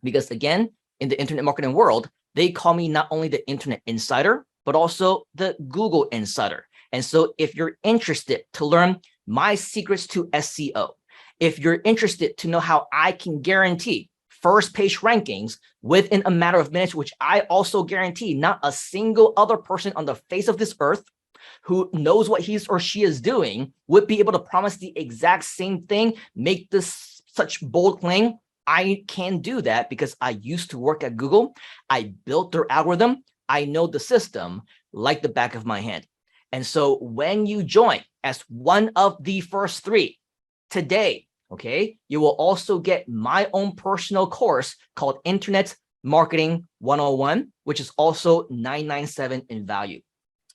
because again, in the internet marketing world, they call me not only the Internet Insider, but also the Google Insider. And so if you're interested to learn my secrets to SEO, if you're interested to know how I can guarantee first page rankings within a matter of minutes, which I also guarantee not a single other person on the face of this earth who knows what he's or she is doing would be able to promise the exact same thing, make this such bold claim. I can do that because I used to work at Google. I built their algorithm. I know the system like the back of my hand. And so when you join as one of the first 3 today, okay, you will also get my own personal course called Internet Marketing 101, which is also $997 in value.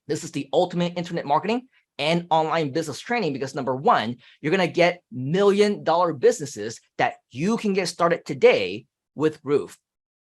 This is the ultimate internet marketing and online business training, because number one, you're going to get $1 million businesses that you can get started today with Groove.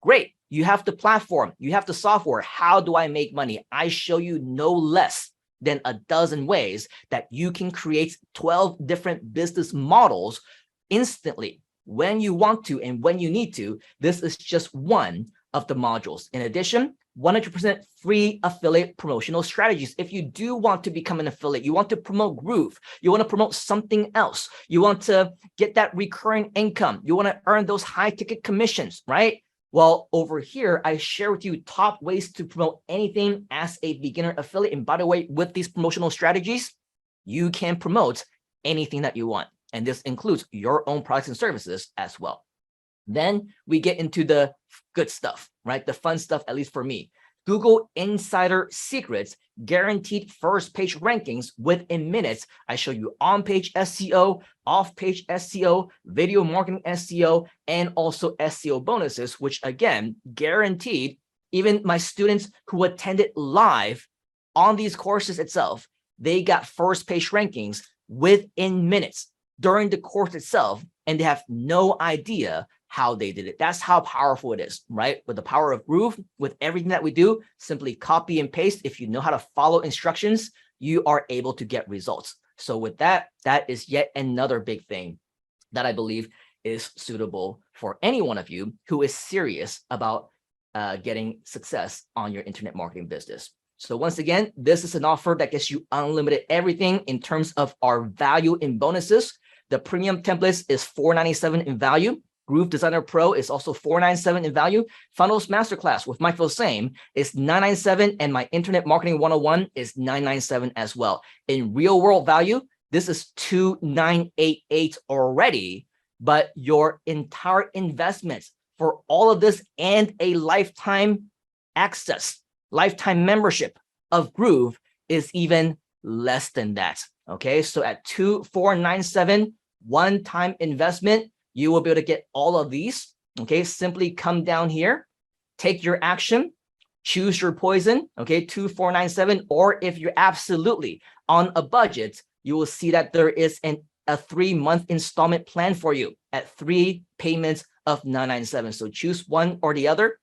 Great. You have the platform, you have the software. How do I make money? I show you no less than a dozen ways that you can create 12 different business models instantly when you want to and when you need to. This is just one of the modules. In addition, 100% free affiliate promotional strategies. If you do want to become an affiliate, you want to promote Groove, you want to promote something else, you want to get that recurring income, you want to earn those high ticket commissions, right? Well, over here, I share with you top ways to promote anything as a beginner affiliate. And by the way, with these promotional strategies, you can promote anything that you want. And this includes your own products and services as well. Then we get into the good stuff, right? The fun stuff, at least for me. Google Insider Secrets, guaranteed first page rankings within minutes. I show you on-page SEO, off-page SEO, video marketing SEO, and also SEO bonuses, which again, guaranteed. Even my students who attended live on these courses itself, they got first page rankings within minutes during the course itself, and they have no idea how they did it. That's how powerful it is, right? With the power of Groove, with everything that we do, simply copy and paste. If you know how to follow instructions, you are able to get results. So with that, that is yet another big thing that I believe is suitable for any one of you who is serious about getting success on your internet marketing business. So once again, this is an offer that gets you unlimited everything in terms of our value in bonuses. The premium templates is $497 in value. Groove Designer Pro is also $497 in value. Funnels Masterclass with Mike Same is $997, and my Internet Marketing 101 is $997 as well. In real world value, this is $2,988 already, but your entire investment for all of this and a lifetime access, lifetime membership of Groove is even less than that. Okay, so at $2,497 one-time investment, you will be able to get all of these. Okay, simply come down here, take your action, choose your poison. Okay, $2,497, or if you're absolutely on a budget, you will see that there is a 3-month installment plan for you at 3 payments of $997. So choose one or the other.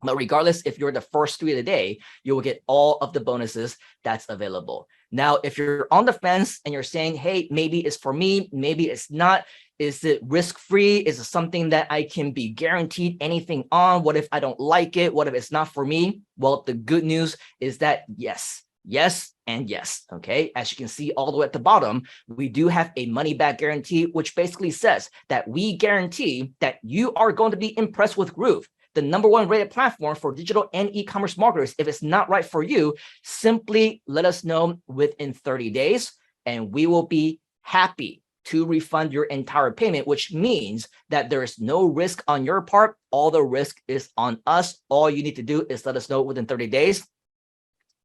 But regardless, if you're the first 3 of the day, you will get all of the bonuses that's available. Now, if you're on the fence and you're saying, hey, maybe it's for me, maybe it's not, is it risk-free? Is it something that I can be guaranteed anything on? What if I don't like it? What if it's not for me? Well, the good news is that yes, yes, and yes. Okay, as you can see all the way at the bottom, we do have a money-back guarantee, which basically says that we guarantee that you are going to be impressed with Groove, the #1 rated platform for digital and e-commerce marketers. If it's not right for you, simply let us know within 30 days, and we will be happy to refund your entire payment, which means that there is no risk on your part. All the risk is on us. All you need to do is let us know within 30 days,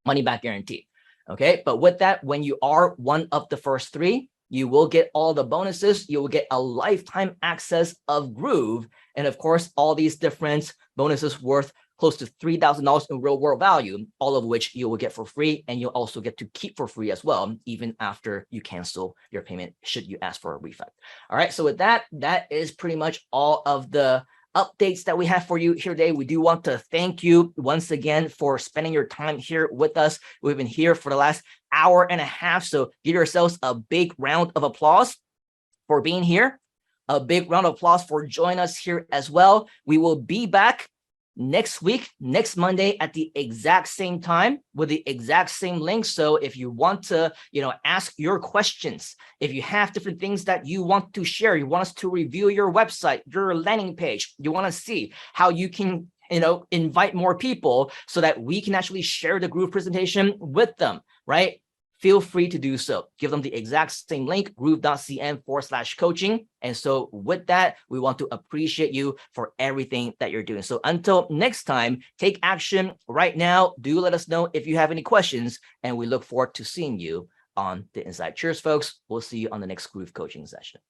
money back guarantee. Okay, but with that, when you are one of the first 3, you will get all the bonuses. You will get a lifetime access of Groove. And of course, all these different bonuses worth close to $3,000 in real world value, all of which you will get for free. And you'll also get to keep for free as well, even after you cancel your payment, should you ask for a refund. All right, so with that, that is pretty much all of the updates that we have for you here today. We do want to thank you once again for spending your time here with us. We've been here for the last hour and a half, so give yourselves a big round of applause for being here. A big round of applause for joining us here as well. We will be back next week, next Monday at the exact same time with the exact same link. So if you want to, ask your questions, if you have different things that you want to share, you want us to review your website, your landing page, you want to see how you can, invite more people so that we can actually share the Groove presentation with them, right? Feel free to do so. Give them the exact same link, groove.cm/coaching. And so with that, we want to appreciate you for everything that you're doing. So until next time, take action right now. Do let us know if you have any questions, and we look forward to seeing you on the inside. Cheers, folks. We'll see you on the next Groove coaching session.